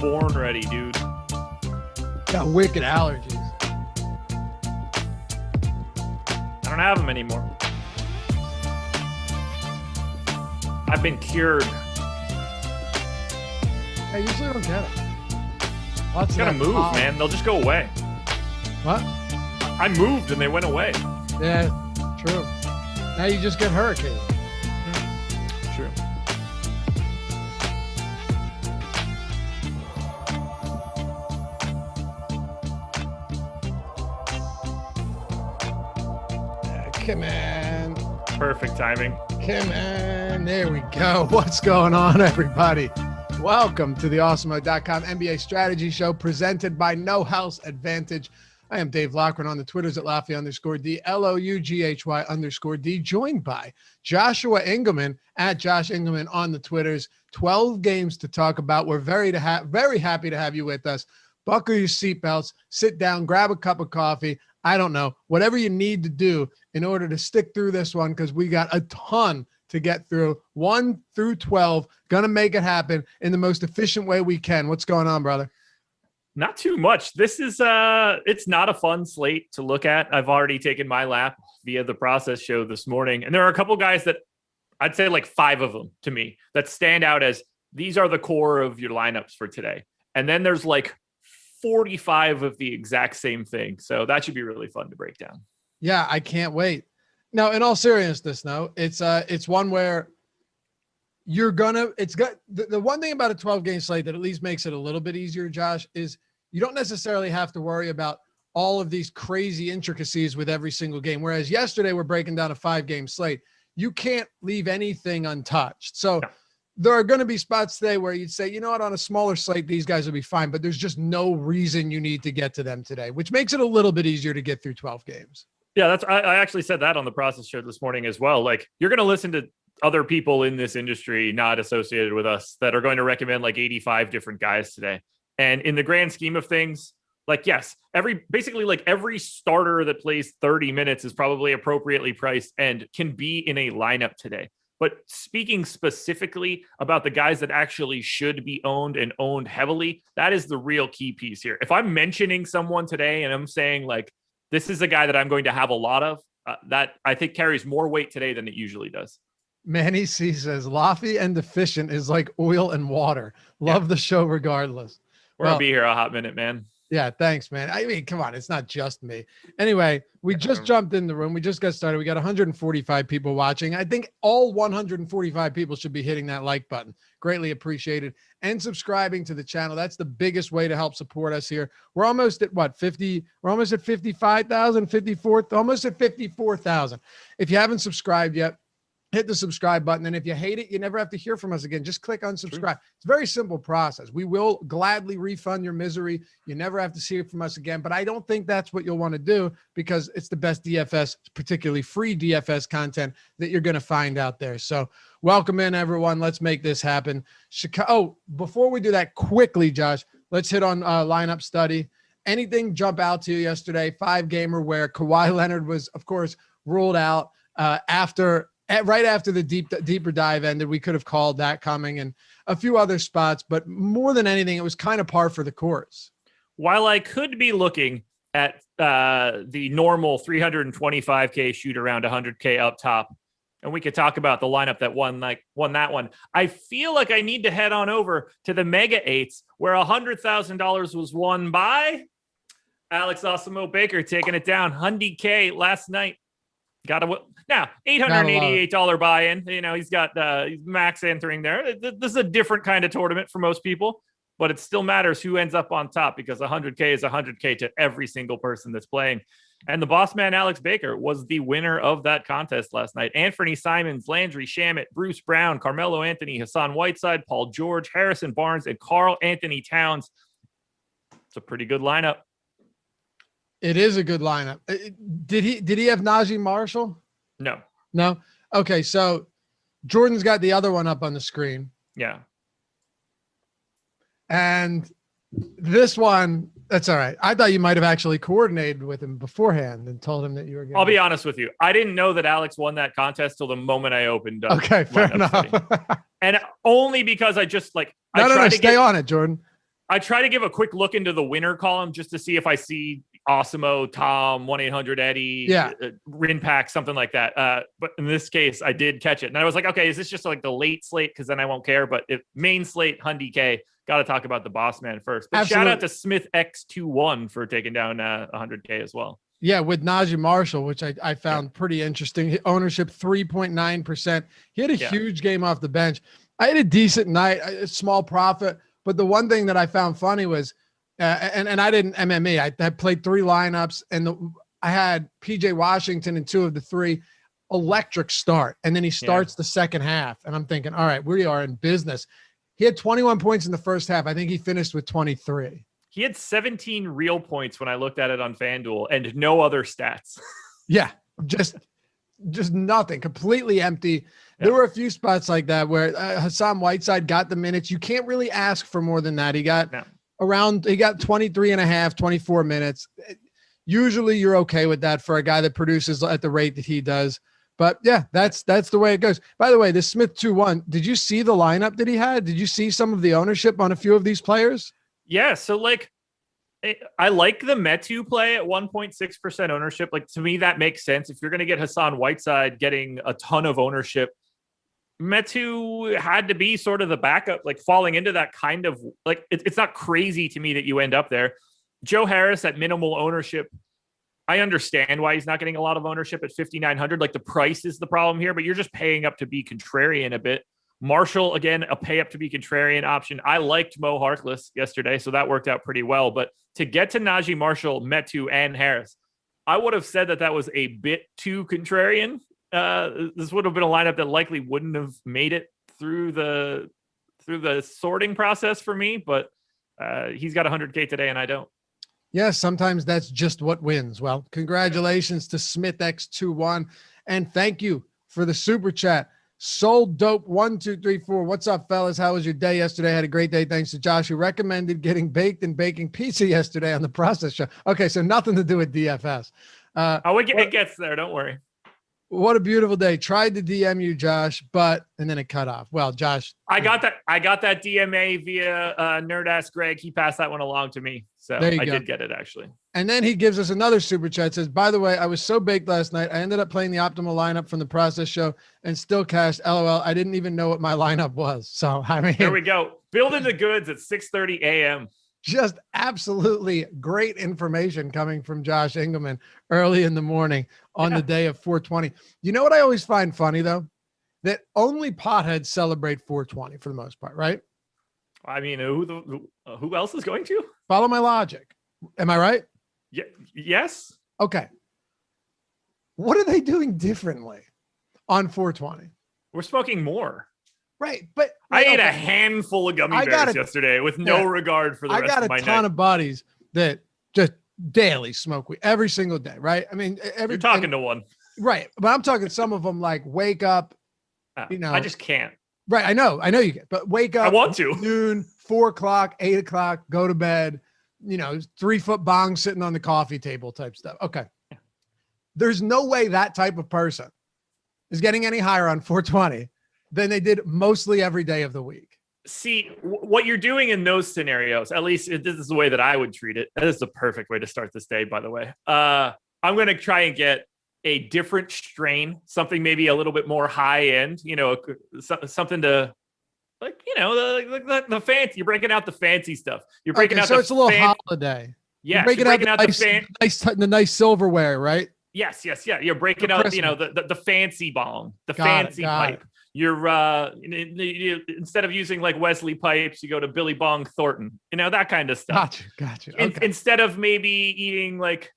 born ready, dude. Got wicked allergies. I don't have them anymore. I've been cured. I usually don't get it. It's gotta move, man. They'll just go away. What? I moved and they went away. Yeah, true. Now you just get hurricane. True. Come on. Perfect timing. Come on. There we go. What's going on, everybody? Welcome to the Awesemo.com NBA strategy show presented by No House Advantage. I am Dave Loughran on the Twitters at Laffy_D, LOUGHY_D, joined by Joshua Engleman at Josh Engleman on the Twitters. 12 games to talk about. We're very happy to have you with us. Buckle your seatbelts, sit down, grab a cup of coffee. I don't know, whatever you need to do in order to stick through this one, because we got a ton to get through, 1 through 12. Gonna make it happen in the most efficient way we can. What's going on, brother? Not too much. This is it's not a fun slate to look at. I've already taken my lap via the process show this morning, and there are a couple guys that I'd say like 5 of them to me that stand out as these are the core of your lineups for today. And then there's like 45 of the exact same thing. So that should be really fun to break down. Yeah, I can't wait. Now, in all seriousness, though, it's one where you're gonna. It's got the one thing about a 12-game slate that at least makes it a little bit easier, Josh, is you don't necessarily have to worry about all of these crazy intricacies with every single game. Whereas yesterday we're breaking down a 5-game slate. You can't leave anything untouched. So there are going to be spots today where you'd say, you know what, on a smaller slate, these guys will be fine, but there's just no reason you need to get to them today, which makes it a little bit easier to get through 12 games. Yeah, I actually said that on the process show this morning as well. Like, you're going to listen to other people in this industry not associated with us that are going to recommend like 85 different guys today. And in the grand scheme of things, like, yes, basically every starter that plays 30 minutes is probably appropriately priced and can be in a lineup today. But speaking specifically about the guys that actually should be owned and owned heavily, that is the real key piece here. If I'm mentioning someone today and I'm saying like, this is a guy that I'm going to have a lot of, that I think carries more weight today than it usually does. Manny C says, Laffy and deficient is like oil and water. Love the show regardless. We're going to be here a hot minute, man. Yeah, thanks, man. I mean, come on. It's not just me. Anyway, we just jumped in the room. We just got started. We got 145 people watching. I think all 145 people should be hitting that like button. Greatly appreciated. And subscribing to the channel. That's the biggest way to help support us here. We're almost at what, 50? We're almost at 55,000, 54, almost at 54,000. If you haven't subscribed yet, hit the subscribe button. And if you hate it, you never have to hear from us again. Just click unsubscribe. It's a very simple process. We will gladly refund your misery. You never have to see it from us again. But I don't think that's what you'll want to do, because it's the best DFS, particularly free DFS content that you're going to find out there. So welcome in, everyone. Let's make this happen. Oh, before we do that quickly, Josh, let's hit on lineup study. Anything jump out to you yesterday? 5-gamer where Kawhi Leonard was, of course, ruled out right after the deeper dive ended. We could have called that coming, and a few other spots, but more than anything, it was kind of par for the course. While I could be looking at the normal 325K shoot around 100K up top, and we could talk about the lineup that won that one, I feel like I need to head on over to the Mega 8s where $100,000 was won by Alex Awesemo Baker, taking it down 100K last night. Now, $888 buy-in. You know, he's got Max entering there. This is a different kind of tournament for most people, but it still matters who ends up on top, because 100K is 100K to every single person that's playing. And the boss man, Alex Baker, was the winner of that contest last night. Anthony Simons, Landry Shamet, Bruce Brown, Carmelo Anthony, Hassan Whiteside, Paul George, Harrison Barnes, and Karl Anthony Towns. It's a pretty good lineup. It is a good lineup. Did he have Najee Marshall? No. Okay. So Jordan's got the other one up on the screen. Yeah. And this one, that's all right. I thought you might have actually coordinated with him beforehand and told him that you were going. I'll be honest with you. I didn't know that Alex won that contest till the moment I opened up. Okay. Fair enough. And only because I just No, stay on it, Jordan. I try to give a quick look into the winner column just to see if I see Awesemo, Tom, 1-800-EDDIE, Rinpack, something like that. But in this case, I did catch it. And I was like, okay, is this just like the late slate? Because then I won't care. But if main slate, Hundy K, got to talk about the boss man first. But Absolutely. Shout out to Smith X21 for taking down 100K as well. Yeah, with Najee Marshall, which I found pretty interesting. Ownership 3.9%. He had a huge game off the bench. I had a decent night, a small profit. But the one thing that I found funny was, and I didn't MME. I played 3 lineups, and I had PJ Washington in 2 of the 3. Electric start, and then he starts the second half, and I'm thinking, all right, we are in business. He had 21 points in the first half. I think he finished with 23. He had 17 real points when I looked at it on FanDuel, and no other stats. Yeah, just nothing, completely empty. There were a few spots like that where Hassan Whiteside got the minutes. You can't really ask for more than that. He got he got 23 and a half, 24 minutes. Usually you're okay with that for a guy that produces at the rate that he does. But yeah, that's the way it goes. By the way, this Smith 2-1, did you see the lineup that he had? Did you see some of the ownership on a few of these players? Yeah. So like, I like the Metu play at 1.6% ownership. Like, to me, that makes sense. If you're going to get Hassan Whiteside getting a ton of ownership, Metu had to be sort of the backup, like falling into that kind of like, it's not crazy to me that you end up there. Joe Harris at minimal ownership. I understand why he's not getting a lot of ownership at 5,900. Like, the price is the problem here, but you're just paying up to be contrarian a bit. Marshall, again, a pay up to be contrarian option. I liked Mo Harkless yesterday, so that worked out pretty well. But to get to Najee Marshall, Metu, and Harris, I would have said that was a bit too contrarian. This would have been a lineup that likely wouldn't have made it through the sorting process for me. But he's got 100K today, and I don't. Yes, sometimes that's just what wins. Well, congratulations to Smith X21, and thank you for the super chat. Sold Dope 1234. What's up, fellas? How was your day yesterday? I had a great day. Thanks to Josh, who recommended getting baked and baking pizza yesterday on the process show. Okay, so nothing to do with DFS. It gets there. Don't worry. What a beautiful day. Tried to DM you, Josh, and then it cut off. Well, Josh, I got that DMA via Nerd Ass Greg. He passed that one along to me, so I did get it actually. And then he gives us another super chat. Says, by the way, I was so baked last night. I ended up playing the optimal lineup from the process show and still cashed. LOL. I didn't even know what my lineup was. So I mean, there we go. Building the goods at 6:30 a.m. Just absolutely great information coming from Josh Engleman early in the morning on the day of 420. You know what I always find funny, though? That only potheads celebrate 420 for the most part, right? I mean, who else is going to? Follow my logic. Am I right? Yeah. Yes. Okay. What are they doing differently on 420? We're smoking more. Right, but I ate a handful of gummy bears yesterday with no regard for the rest of my night. I got a ton of buddies that just daily smoke weed every single day, right? I mean, you're talking to one. Right, but I'm talking some of them like wake up, I just can't. Right, I know you can, but wake up. I want to. Noon, 4 o'clock, 8 o'clock, go to bed, 3-foot bong sitting on the coffee table type stuff. Okay. There's no way that type of person is getting any higher on 420 than they did mostly every day of the week. See, what you're doing in those scenarios, at least this is the way that I would treat it. That is the perfect way to start this day, by the way. I'm going to try and get a different strain, something maybe a little bit more high end, something to the fancy. You're breaking out the fancy stuff. You're breaking out. So it's a little holiday. Yeah, you're breaking out the nice silverware, right? Yes. Yeah. You're breaking out, the fancy bong, the fancy pipe. You're instead of using like Wesley pipes, you go to Billy Bong Thornton, that kind of stuff. Gotcha. Okay. Instead of maybe eating like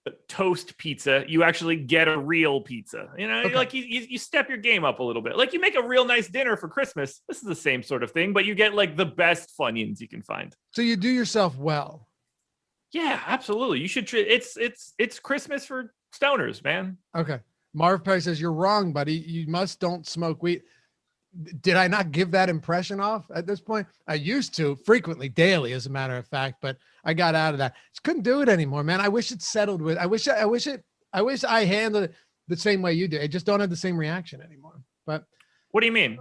a toast pizza, you actually get a real pizza. Like you step your game up a little bit. Like you make a real nice dinner for Christmas. This is the same sort of thing, but you get like the best Funyuns you can find. So you do yourself well. Yeah, absolutely. You should. It's Christmas for stoners, man. Okay. Marv Perry says, you're wrong, buddy. You don't smoke weed. Did I not give that impression off at this point? I used to frequently, daily, as a matter of fact, but I got out of that. Just couldn't do it anymore, man. I wish it settled with, I wish I handled it the same way you did. I just don't have the same reaction anymore. But what do you mean?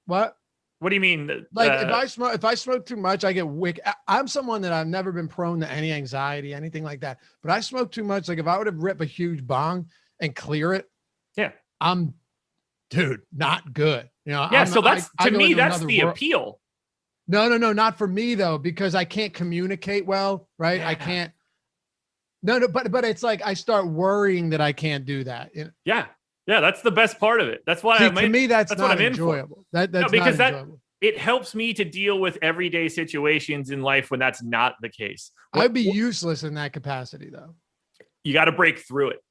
What? What do you mean? Like if I smoke too much, I get wick. I'm someone that I've never been prone to any anxiety, anything like that. But I smoke too much. Like if I were to rip a huge bong and clear it, yeah, I'm, dude, not good. You know, yeah. So that's to me, that's the appeal. No, not for me though, because I can't communicate well, right? Yeah. I can't. No, but it's like I start worrying that I can't do that. You know? Yeah. Yeah, that's the best part of it. That's why to me that's not what I'm enjoyable. That's no, because not enjoyable. It helps me to deal with everyday situations in life when that's not the case. I'd be useless in that capacity, though. You got to break through it.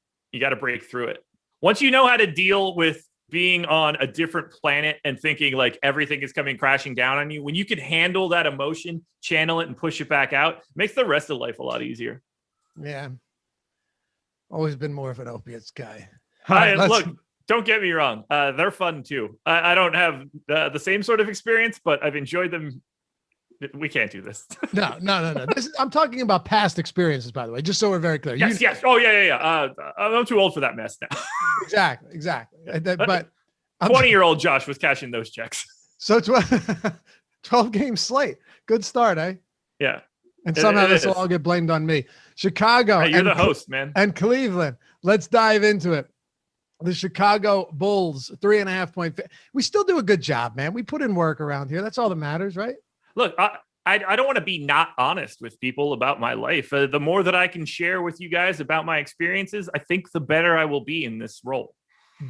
Once you know how to deal with being on a different planet and thinking like everything is coming crashing down on you, when you can handle that emotion, channel it, and push it back out, it makes the rest of life a lot easier. Yeah. Always been more of an opiates guy. Look, don't get me wrong. They're fun too. I don't have the same sort of experience, but I've enjoyed them. We can't do this. No. I'm talking about past experiences, by the way, just so we're very clear. Yes. Oh, yeah. I'm too old for that mess now. Exactly. But 20-year-old Josh was cashing those checks. So 12 game slate. Good start, eh? Yeah. And somehow this will all get blamed on me. Chicago. Hey, you're the host, man. And Cleveland. Let's dive into it. The Chicago Bulls, 3.5 point. We still do a good job, man. We put in work around here. That's all that matters, right? Look, I don't want to be not honest with people about my life. The more that I can share with you guys about my experiences, I think the better I will be in this role.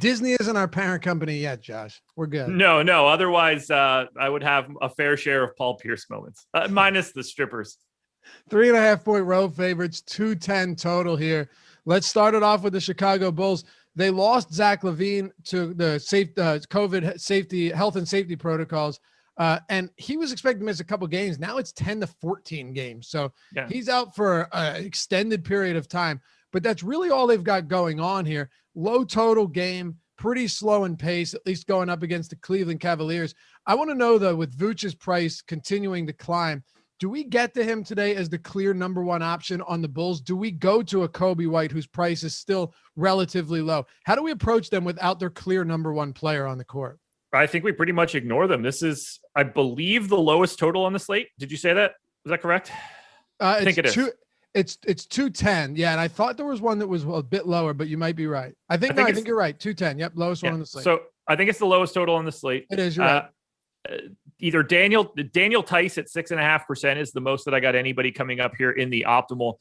Disney isn't our parent company yet, Josh. We're good. No. Otherwise, I would have a fair share of Paul Pierce moments, minus the strippers. 3.5 point road favorites, 210 total here. Let's start it off with the Chicago Bulls. They lost Zach LaVine to the COVID safety, health and safety protocols. And he was expected to miss a couple games. Now it's 10 to 14 games. So he's out for an extended period of time. But that's really all they've got going on here. Low total game, pretty slow in pace, at least going up against the Cleveland Cavaliers. I want to know, though, with Vooch's price continuing to climb, do we get to him today as the clear number one option on the Bulls? Do we go to a Kobe White whose price is still relatively low? How do we approach them without their clear number one player on the court? I think we pretty much ignore them. This is, I believe, the lowest total on the slate. Did you say that? Is that correct? I think it is. It's 210. Yeah, and I thought there was one that was a bit lower, but you might be right. I think you're right. 210. Yep, lowest one on the slate. So I think it's the lowest total on the slate. It is. You're right. Either Daniel Tice at 6.5% is the most that I got anybody coming up here in the optimal.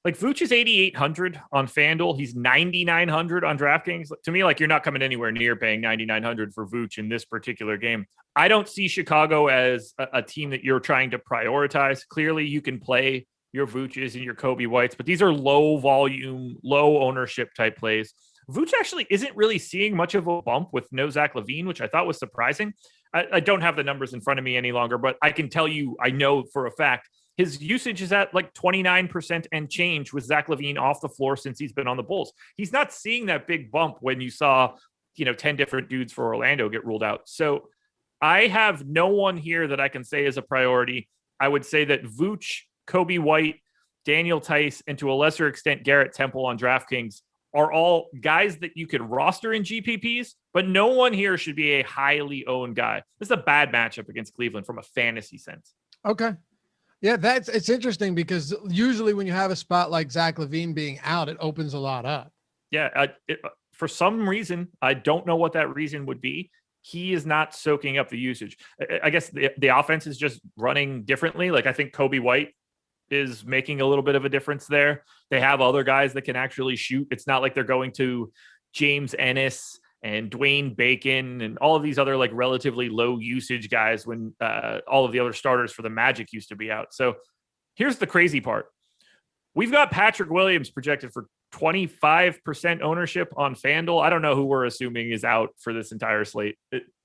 Like Vooch is 8,800 on FanDuel. He's 9,900 on DraftKings. To me, like you're not coming anywhere near paying 9,900 for Vooch in this particular game. I don't see Chicago as a team that you're trying to prioritize. Clearly, you can play your Vooches and your Kobe Whites, but these are low volume, low ownership type plays. Vooch actually isn't really seeing much of a bump with no Zach LaVine, which I thought was surprising. I don't have the numbers in front of me any longer, but I can tell you, I know for a fact, his usage is at like 29% and change with Zach LaVine off the floor since he's been on the Bulls. He's not seeing that big bump when you saw, 10 different dudes for Orlando get ruled out. So I have no one here that I can say is a priority. I would say that Vooch, Kobe White, Daniel Tice, and to a lesser extent, Garrett Temple on DraftKings are all guys that you could roster in GPPs, but no one here should be a highly owned guy. This is a bad matchup against Cleveland from a fantasy sense. Okay. Yeah, it's interesting because usually when you have a spot like Zach LaVine being out, it opens a lot up. Yeah. For some reason, I don't know what that reason would be. He is not soaking up the usage. I guess the offense is just running differently. Like I think Kobe White is making a little bit of a difference there. They have other guys that can actually shoot. It's not like they're going to James Ennis and Dwayne Bacon and all of these other like relatively low usage guys when all of the other starters for the Magic used to be out. So here's the crazy part. We've got Patrick Williams projected for 25% ownership on FanDuel. I don't know who we're assuming is out for this entire slate,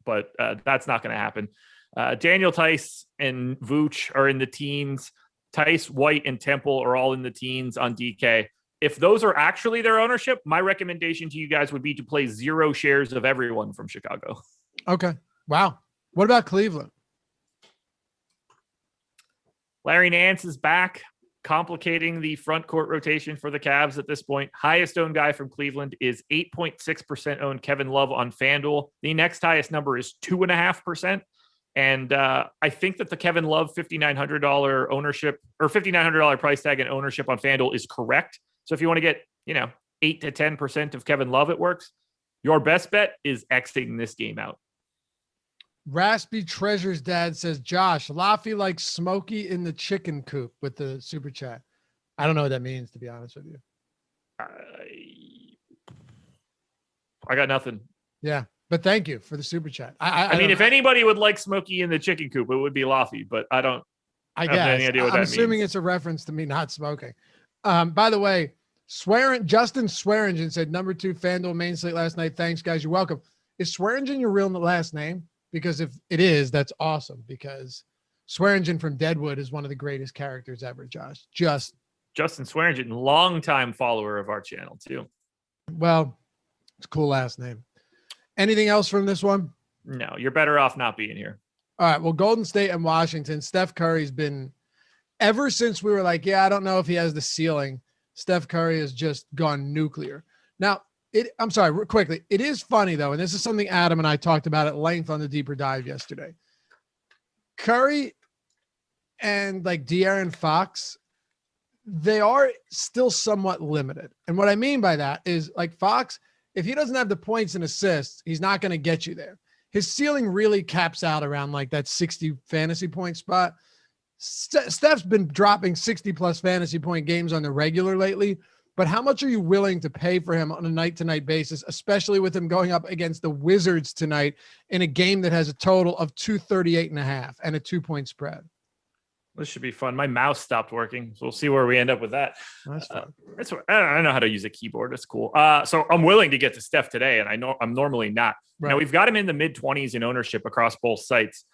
but that's not going to happen. Daniel Tice and Vooch are in the teens. Tice, White, and Temple are all in the teens on DK. If those are actually their ownership, my recommendation to you guys would be to play 0 shares of everyone from Chicago. Okay. Wow. What about Cleveland? Larry Nance is back, complicating the front court rotation for the Cavs at this point. Highest owned guy from Cleveland is 8.6% owned Kevin Love on FanDuel. The next highest number is 2.5%. And I think that the Kevin Love $5,900 ownership or $5,900 price tag and ownership on FanDuel is correct. So if you want to get, 8 to 10% of Kevin Love, it works. Your best bet is exiting this game out. Raspy Treasure's dad says, Josh, Laffy likes Smokey in the chicken coop with the super chat. I don't know what that means, to be honest with you. I got nothing. Yeah, but thank you for the super chat. I mean, if anybody would like Smokey in the chicken coop, it would be Laffy, but I don't have any idea what that means. I'm assuming it's a reference to me not smoking. By the way, Justin Swearingen said, number 2 FanDuel main slate last night. Thanks, guys. You're welcome. Is Swearingen your real last name? Because if it is, that's awesome, because Swearingen from Deadwood is one of the greatest characters ever, Josh. Justin Swearingen, longtime follower of our channel, too. Well, it's a cool last name. Anything else from this one? No, you're better off not being here. All right. Well, Golden State and Washington, Steph Curry's been, ever since we were like, yeah, I don't know if he has the ceiling, Steph Curry has just gone nuclear. Now, I'm sorry, quickly. It is funny, though, and this is something Adam and I talked about at length on the Deeper Dive yesterday. Curry and De'Aaron Fox, they are still somewhat limited. And what I mean by that is, Fox, if he doesn't have the points and assists, he's not going to get you there. His ceiling really caps out around that 60 fantasy point spot. Steph's been dropping 60+ fantasy point games on the regular lately, but how much are you willing to pay for him on a night-to-night basis, especially with him going up against the Wizards tonight in a game that has a total of 238.5 and a 2-point spread? This should be fun. My mouse stopped working, so we'll see where we end up with that. That's fun. I don't know how to use a keyboard. It's cool. So I'm willing to get to Steph today, and I know I'm normally not. Right. Now, we've got him in the mid-20s in ownership across both sites,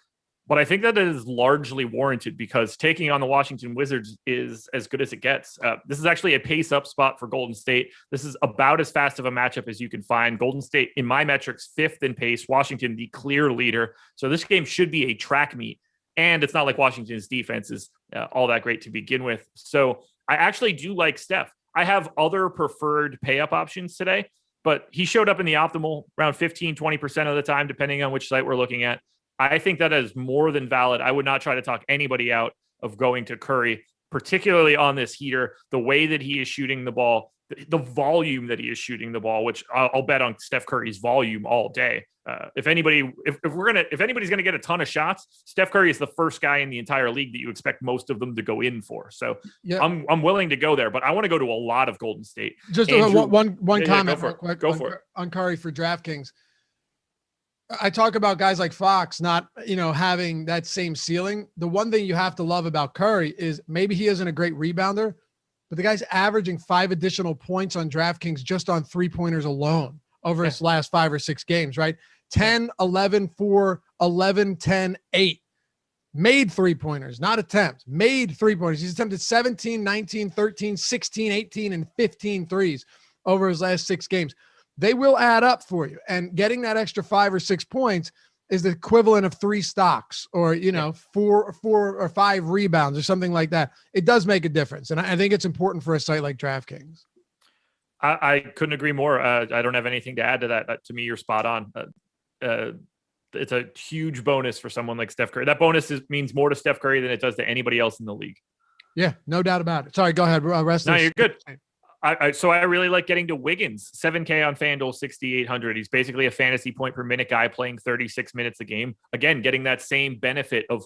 but I think that is largely warranted because taking on the Washington Wizards is as good as it gets. This is actually a pace-up spot for Golden State. This is about as fast of a matchup as you can find. Golden State, in my metrics, 5th in pace. Washington, the clear leader. So this game should be a track meet. And it's not like Washington's defense is all that great to begin with. So I actually do like Steph. I have other preferred pay-up options today, but he showed up in the optimal around 15, 20% of the time, depending on which site we're looking at. I think that is more than valid. I would not try to talk anybody out of going to Curry, particularly on this heater, the way that he is shooting the ball, the volume that he is shooting the ball, which I'll bet on Steph Curry's volume all day. If anybody's going to get a ton of shots, Steph Curry is the first guy in the entire league that you expect most of them to go in for. So yeah. I'm willing to go there, but I want to go to a lot of Golden State. Just one comment real quick. Go for it. On Curry for DraftKings. I talk about guys like Fox not, having that same ceiling. The one thing you have to love about Curry is maybe he isn't a great rebounder, but the guy's averaging 5 additional points on DraftKings just on 3-pointers alone over his last 5 or 6 games, right? 10, 11, 4, 11, 10, 8. Made 3-pointers, not attempts. Made 3-pointers. He's attempted 17, 19, 13, 16, 18, and 15 threes over his last 6 games. They will add up for you. And getting that extra 5 or 6 points is the equivalent of 3 stocks or, 4 or 5 rebounds or something like that. It does make a difference. And I think it's important for a site like DraftKings. I couldn't agree more. I don't have anything to add to that. To me, you're spot on. It's a huge bonus for someone like Steph Curry. That bonus means more to Steph Curry than it does to anybody else in the league. Yeah, no doubt about it. Sorry, go ahead. No, you're good. So I really like getting to Wiggins, 7K on FanDuel, 6,800. He's basically a fantasy point per minute guy playing 36 minutes a game. Again, getting that same benefit of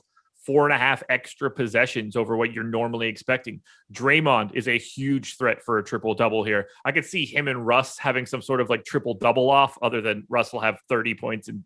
4.5 extra possessions over what you're normally expecting. Draymond is a huge threat for a triple-double here. I could see him and Russ having some sort of triple-double off, other than Russ will have 30 points and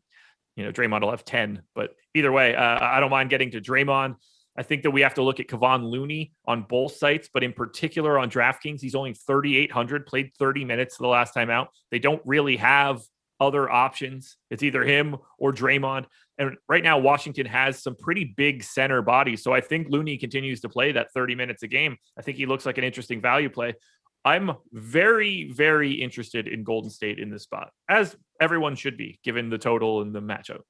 Draymond will have 10. But either way, I don't mind getting to Draymond. I think that we have to look at Kevon Looney on both sites, but in particular on DraftKings, he's only 3,800, played 30 minutes the last time out. They don't really have other options. It's either him or Draymond. And right now, Washington has some pretty big center bodies. So I think Looney continues to play that 30 minutes a game. I think he looks like an interesting value play. I'm very, very interested in Golden State in this spot, as everyone should be, given the total and the matchup.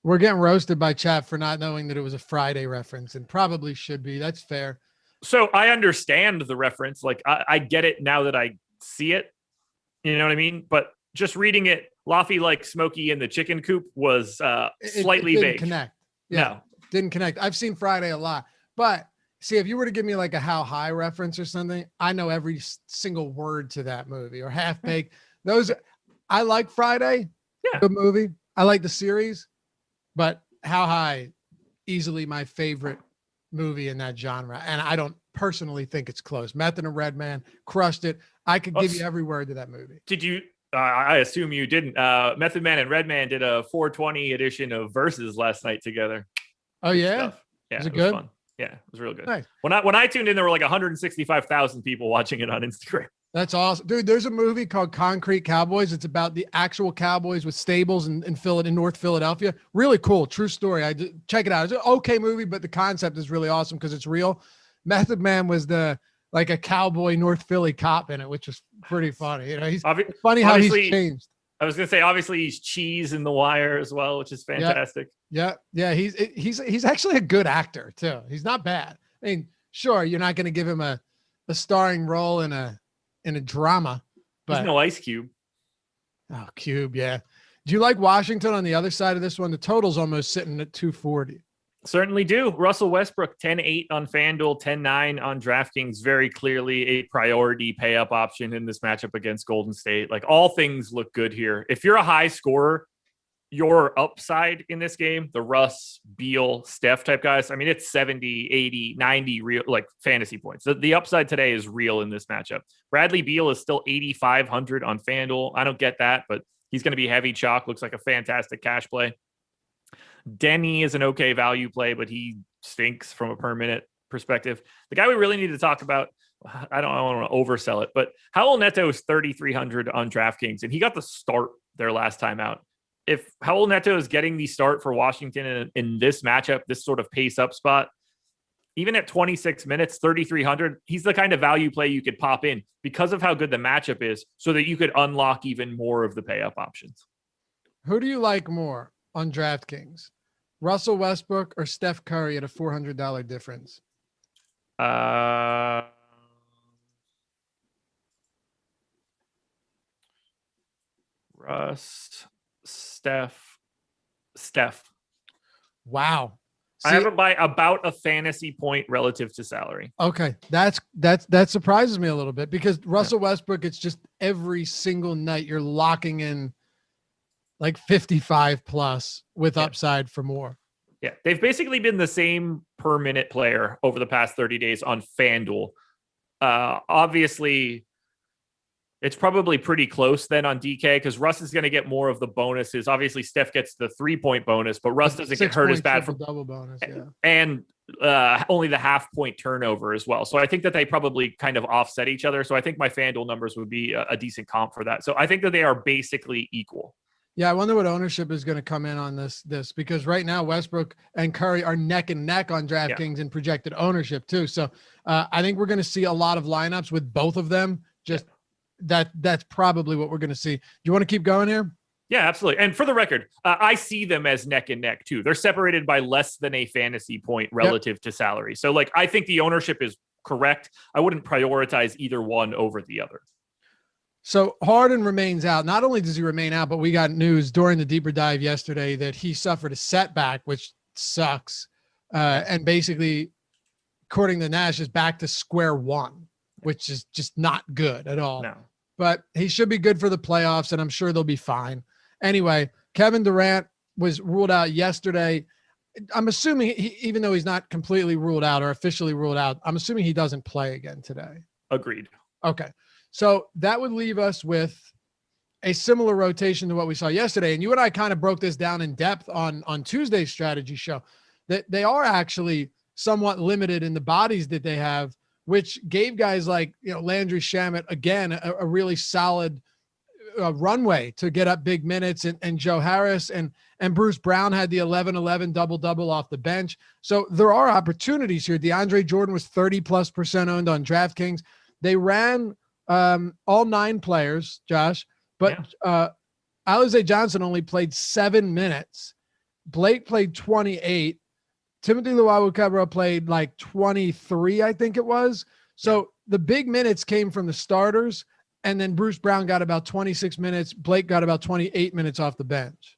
We're getting roasted by chat for not knowing that it was a Friday reference, and probably should be. That's fair. So I understand the reference. I get it now that I see it. You know what I mean? But just reading it, Laffy like Smokey in the chicken coop was slightly it vague. Connect. Yeah, No. didn't connect. I've seen Friday a lot, but see, if you were to give me like a How High reference or something, I know every single word to that movie. Or Half Baked. Those, I like Friday. Yeah. Good movie. I like the series, but How High, easily my favorite movie in that genre. And I don't personally think it's close. Method and Redman crushed it. I could give you every word to that movie. Did you? I assume you didn't. Method Man and Redman did a 420 edition of Versus last night together. Oh, Good yeah? stuff. Yeah, Was it was good? fun. Yeah, it was real good. Nice. When I tuned in, there were like 165,000 people watching it on Instagram. That's awesome. Dude, there's a movie called Concrete Cowboys. It's about the actual Cowboys with stables in North Philadelphia. Really cool. True story. Check it out. It's an okay movie, but the concept is really awesome because it's real. Method Man was like a cowboy North Philly cop in it, which is pretty funny. You know, he's funny how he's changed. I was gonna say, obviously, he's Cheese in The Wire as well, which is fantastic. Yeah. He's actually a good actor too. He's not bad. I mean, sure, you're not gonna give him a starring role in a drama, but he's no Ice Cube. Oh, Cube, yeah. Do you like Washington on the other side of this one? The total's almost sitting at 240. Certainly do. Russell Westbrook, 10-8 on FanDuel, 10-9 on DraftKings. Very clearly a priority pay-up option in this matchup against Golden State. Like, all things look good here. If you're a high scorer, your upside in this game, the Russ, Beal, Steph type guys, I mean, it's 70, 80, 90 real, like, fantasy points. The upside today is real in this matchup. Bradley Beal is still 8,500 on FanDuel. I don't get that, but he's going to be heavy chalk. Looks like a fantastic cash play. Denny is an okay value play, but he stinks from a per minute perspective. The guy we really need to talk about, I don't want to oversell it, but Raul Neto is 3,300 on DraftKings, and he got the start their last time out. If Raul Neto is getting the start for Washington in this matchup, this sort of pace up spot, even at 26 minutes, 3,300, he's the kind of value play you could pop in because of how good the matchup is so that you could unlock even more of the pay up options. Who do you like more on DraftKings, Russell Westbrook or Steph Curry at a $400 difference? Russ, Steph. Wow. See, I have it by about a fantasy point relative to salary. Okay. That surprises me a little bit because Russell Westbrook, it's just every single night you're locking in like 55 plus with upside for more. Yeah. They've basically been the same per minute player over the past 30 days on FanDuel. Obviously, it's probably pretty close then on DK because Russ is going to get more of the bonuses. Obviously, Steph gets the 3-point bonus, but Russ doesn't get hurt as bad for double bonus. Yeah. And only the half-point turnover as well. So I think that they probably kind of offset each other. So I think my FanDuel numbers would be a decent comp for that. So I think that they are basically equal. Yeah, I wonder what ownership is going to come in on this because right now Westbrook and Curry are neck and neck on DraftKings and projected ownership too. So I think we're going to see a lot of lineups with both of them. That's probably what we're going to see. Do you want to keep going here? Yeah, absolutely. And for the record, I see them as neck and neck too. They're separated by less than a fantasy point relative to salary. So like, I think the ownership is correct. I wouldn't prioritize either one over the other. So Harden remains out. Not only does he remain out, but we got news during the deeper dive yesterday that he suffered a setback, which sucks. And basically, according to Nash, is back to square one, which is just not good at all. No. But he should be good for the playoffs, and I'm sure they'll be fine. Anyway, Kevin Durant was ruled out yesterday. I'm assuming even though he's not completely ruled out or officially ruled out, I'm assuming he doesn't play again today. Agreed. Okay. So that would leave us with a similar rotation to what we saw yesterday. And you and I kind of broke this down in depth on Tuesday's strategy show, that they are actually somewhat limited in the bodies that they have, which gave guys like, Landry Shamet, again, a really solid runway to get up big minutes. And Joe Harris and Bruce Brown had the 11-11 double-double off the bench. So there are opportunities here. DeAndre Jordan was 30+% owned on DraftKings. They ran all 9 players, Josh, but Alize Johnson only played 7 minutes. Blake played 28. Timothy Luwawu-Cabarrot played like 23, I think it was. So the big minutes came from the starters, and then Bruce Brown got about 26 minutes. Blake got about 28 minutes off the bench.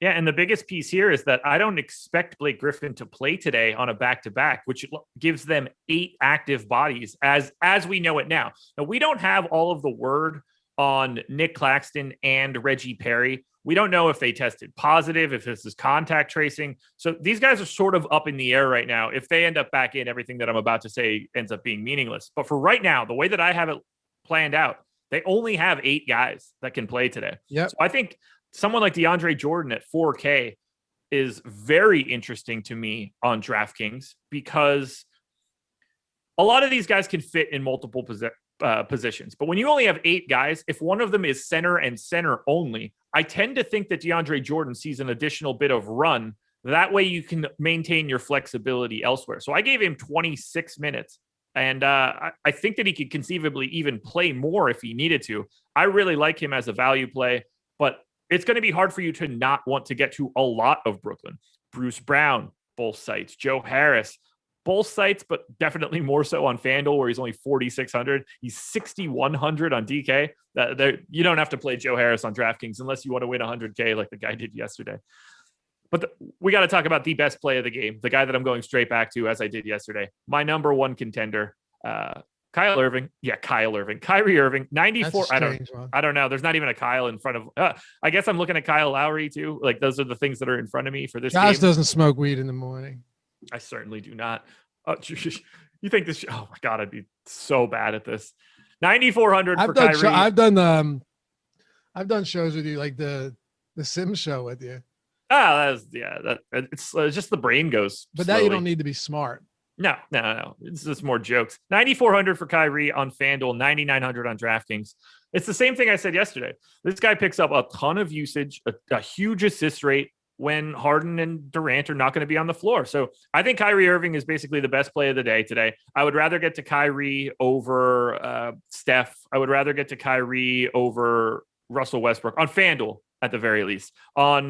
Yeah, and the biggest piece here is that I don't expect Blake Griffin to play today on a back-to-back, which gives them 8 active bodies as we know it now. Now, we don't have all of the word on Nick Claxton and Reggie Perry. We don't know if they tested positive, if this is contact tracing. So these guys are sort of up in the air right now. If they end up back in, everything that I'm about to say ends up being meaningless. But for right now, the way that I have it planned out, they only have 8 guys that can play today. Yeah. So I think someone like DeAndre Jordan at 4K is very interesting to me on DraftKings because a lot of these guys can fit in multiple positions. But when you only have 8 guys, if one of them is center and center only, I tend to think that DeAndre Jordan sees an additional bit of run. That way you can maintain your flexibility elsewhere. So I gave him 26 minutes. And I think that he could conceivably even play more if he needed to. I really like him as a value play, but it's going to be hard for you to not want to get to a lot of Brooklyn. Bruce Brown, both sites. Joe Harris, both sites, but definitely more so on Fanduel, where he's only 4,600. He's 6,100 on DK. You don't have to play Joe Harris on DraftKings unless you want to win 100K like the guy did yesterday. But we got to talk about the best play of the game, the guy that I'm going straight back to as I did yesterday. My number one contender, Kyle Irving. Yeah, Kyle Irving. Kyrie Irving, 94. I don't know. There's not even a Kyle in front of. I guess I'm looking at Kyle Lowry too. Like those are the things that are in front of me for this. Josh game. Doesn't smoke weed in the morning. I certainly do not. You think this? Oh my God, I'd be so bad at this. 9,400 for Kyrie. I've done shows with you, like the Sims show with you. It's just the brain goes. But slowly. That you don't need to be smart. No. It's just more jokes. 9,400 for Kyrie on FanDuel, 9,900 on DraftKings. It's the same thing I said yesterday. This guy picks up a ton of usage, a huge assist rate when Harden and Durant are not going to be on the floor. So I think Kyrie Irving is basically the best play of the day today. I would rather get to Kyrie over Steph. I would rather get to Kyrie over Russell Westbrook on FanDuel at the very least. On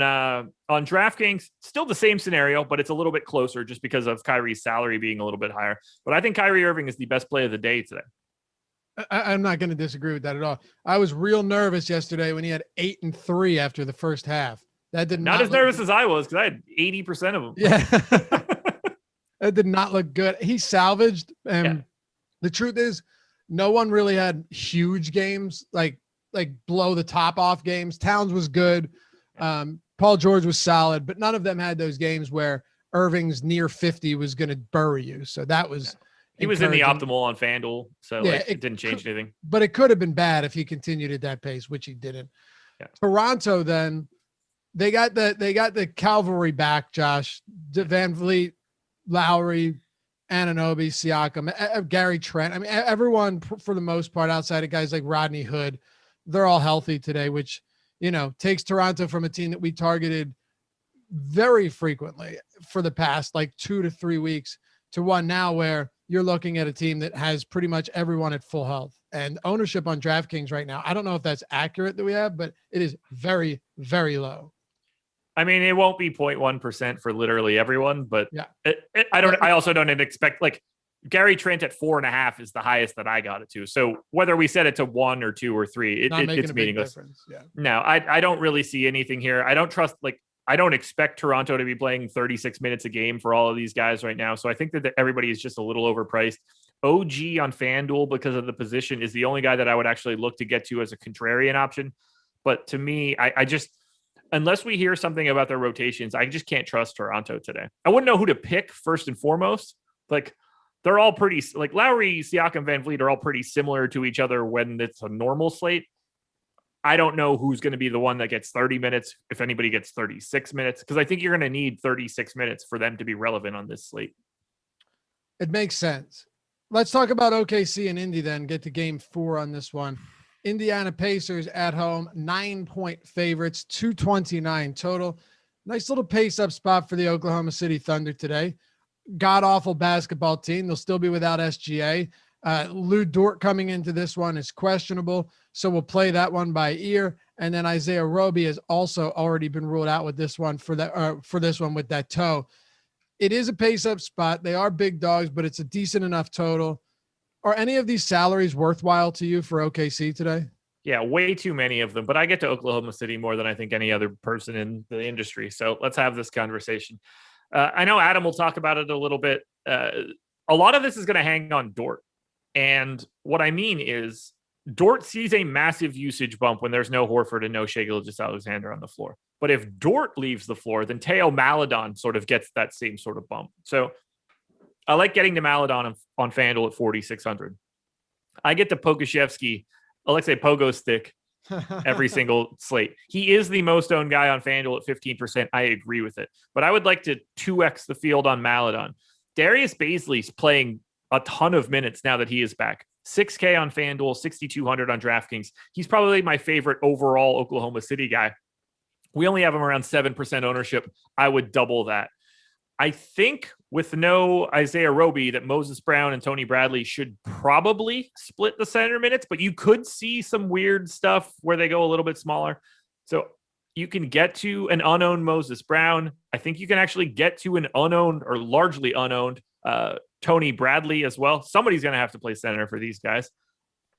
DraftKings, still the same scenario, but it's a little bit closer just because of Kyrie's salary being a little bit higher. But I think Kyrie Irving is the best play of the day today. I'm not going to disagree with that at all. I was real nervous yesterday when he had 8 and 3 after the first half. That did not as nervous as I was because I had 80% of them. Yeah. That did not look good. He salvaged. And The truth is, no one really had huge games like blow the top off games. Towns was good. Paul George was solid, but none of them had those games where Irving's near 50 was going to bury you. So that was. He was in the optimal on FanDuel, so it didn't change anything. But it could have been bad if he continued at that pace, which he didn't. Yeah. Toronto then. They got the cavalry back, Josh. Van Vliet, Lowry, Anunoby, Siakam, Gary Trent. I mean, everyone for the most part, outside of guys like Rodney Hood, they're all healthy today, which, takes Toronto from a team that we targeted very frequently for the past 2 to 3 weeks to one now where you're looking at a team that has pretty much everyone at full health. And ownership on DraftKings right now, I don't know if that's accurate that we have, but it is very, very low. I mean, it won't be 0.1% for literally everyone, but yeah, I also don't expect Gary Trent at 4.5 is the highest that I got it to. So whether we set it to 1 or 2 or 3, it's meaningless. Yeah. No, I don't really see anything here. I don't trust, I don't expect Toronto to be playing 36 minutes a game for all of these guys right now. So I think that everybody is just a little overpriced. OG on FanDuel, because of the position, is the only guy that I would actually look to get to as a contrarian option. But to me, I just, unless we hear something about their rotations, I just can't trust Toronto today. I wouldn't know who to pick first and foremost. They're all pretty, Lowry, Siakam, Van Vliet are all pretty similar to each other when it's a normal slate. I don't know who's going to be the one that gets 30 minutes, if anybody gets 36 minutes, because I think you're going to need 36 minutes for them to be relevant on this slate. It makes sense. Let's talk about OKC and Indy then, get to game 4 on this one. Indiana Pacers at home, 9-point favorites, 229 total. Nice little pace-up spot for the Oklahoma City Thunder today. God-awful basketball team. They'll still be without SGA. Lou Dort coming into this one is questionable, so we'll play that one by ear. And then Isaiah Roby has also already been ruled out with this one for this one with that toe. It is a pace-up spot. They are big dogs, but it's a decent enough total. Are any of these salaries worthwhile to you for OKC today? Yeah, way too many of them. But I get to Oklahoma City more than I think any other person in the industry. So let's have this conversation. I know Adam will talk about it a little bit. A lot of this is going to hang on Dort. And what I mean is Dort sees a massive usage bump when there's no Horford and no Shai Gilgeous-Alexander on the floor. But if Dort leaves the floor, then Teo Maledon sort of gets that same sort of bump. So I like getting to Maledon on FanDuel at 4,600. I get to Pokusevski, Alexei Pogo stick every single slate. He is the most owned guy on FanDuel at 15%. I agree with it. But I would like to 2x the field on Maledon. Darius Bazley's playing a ton of minutes now that he is back. 6K on FanDuel, 6,200 on DraftKings. He's probably my favorite overall Oklahoma City guy. We only have him around 7% ownership. I would double that. I think with no Isaiah Roby that Moses Brown and Tony Bradley should probably split the center minutes, but you could see some weird stuff where they go a little bit smaller. So you can get to an unowned Moses Brown. I think you can actually get to an unowned or largely unowned Tony Bradley as well. Somebody's going to have to play center for these guys.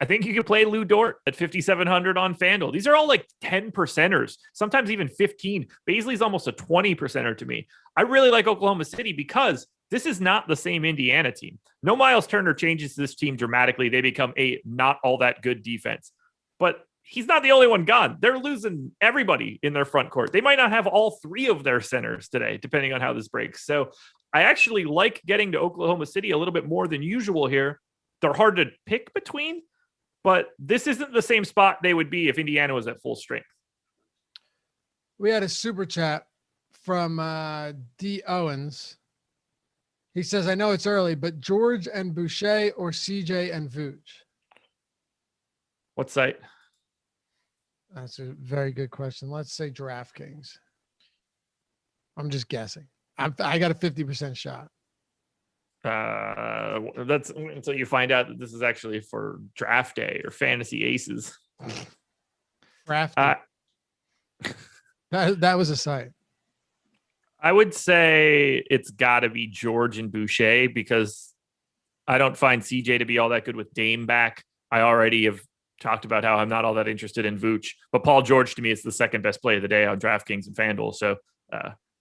I think you can play Lou Dort at 5,700 on FanDuel. These are all like 10%ers, sometimes even 15. Bazley's almost a 20%er to me. I really like Oklahoma City because this is not the same Indiana team. No Miles Turner changes this team dramatically. They become a not all that good defense. But he's not the only one gone. They're losing everybody in their front court. They might not have all three of their centers today, depending on how this breaks. So I actually like getting to Oklahoma City a little bit more than usual here. They're hard to pick between, but this isn't the same spot they would be if Indiana was at full strength. We had a super chat from D. Owens. He says, I know it's early, but George and Boucher or CJ and Vooch? What site? That's a very good question. Let's say DraftKings. I'm just guessing. I got a 50% shot. That's until you find out that this is actually for draft day or fantasy aces. Draft. That was a site. I would say it's got to be George and Boucher because I don't find CJ to be all that good with Dame back. I already have talked about how I'm not all that interested in Vooch, but Paul George to me is the second best play of the day on DraftKings and FanDuel. So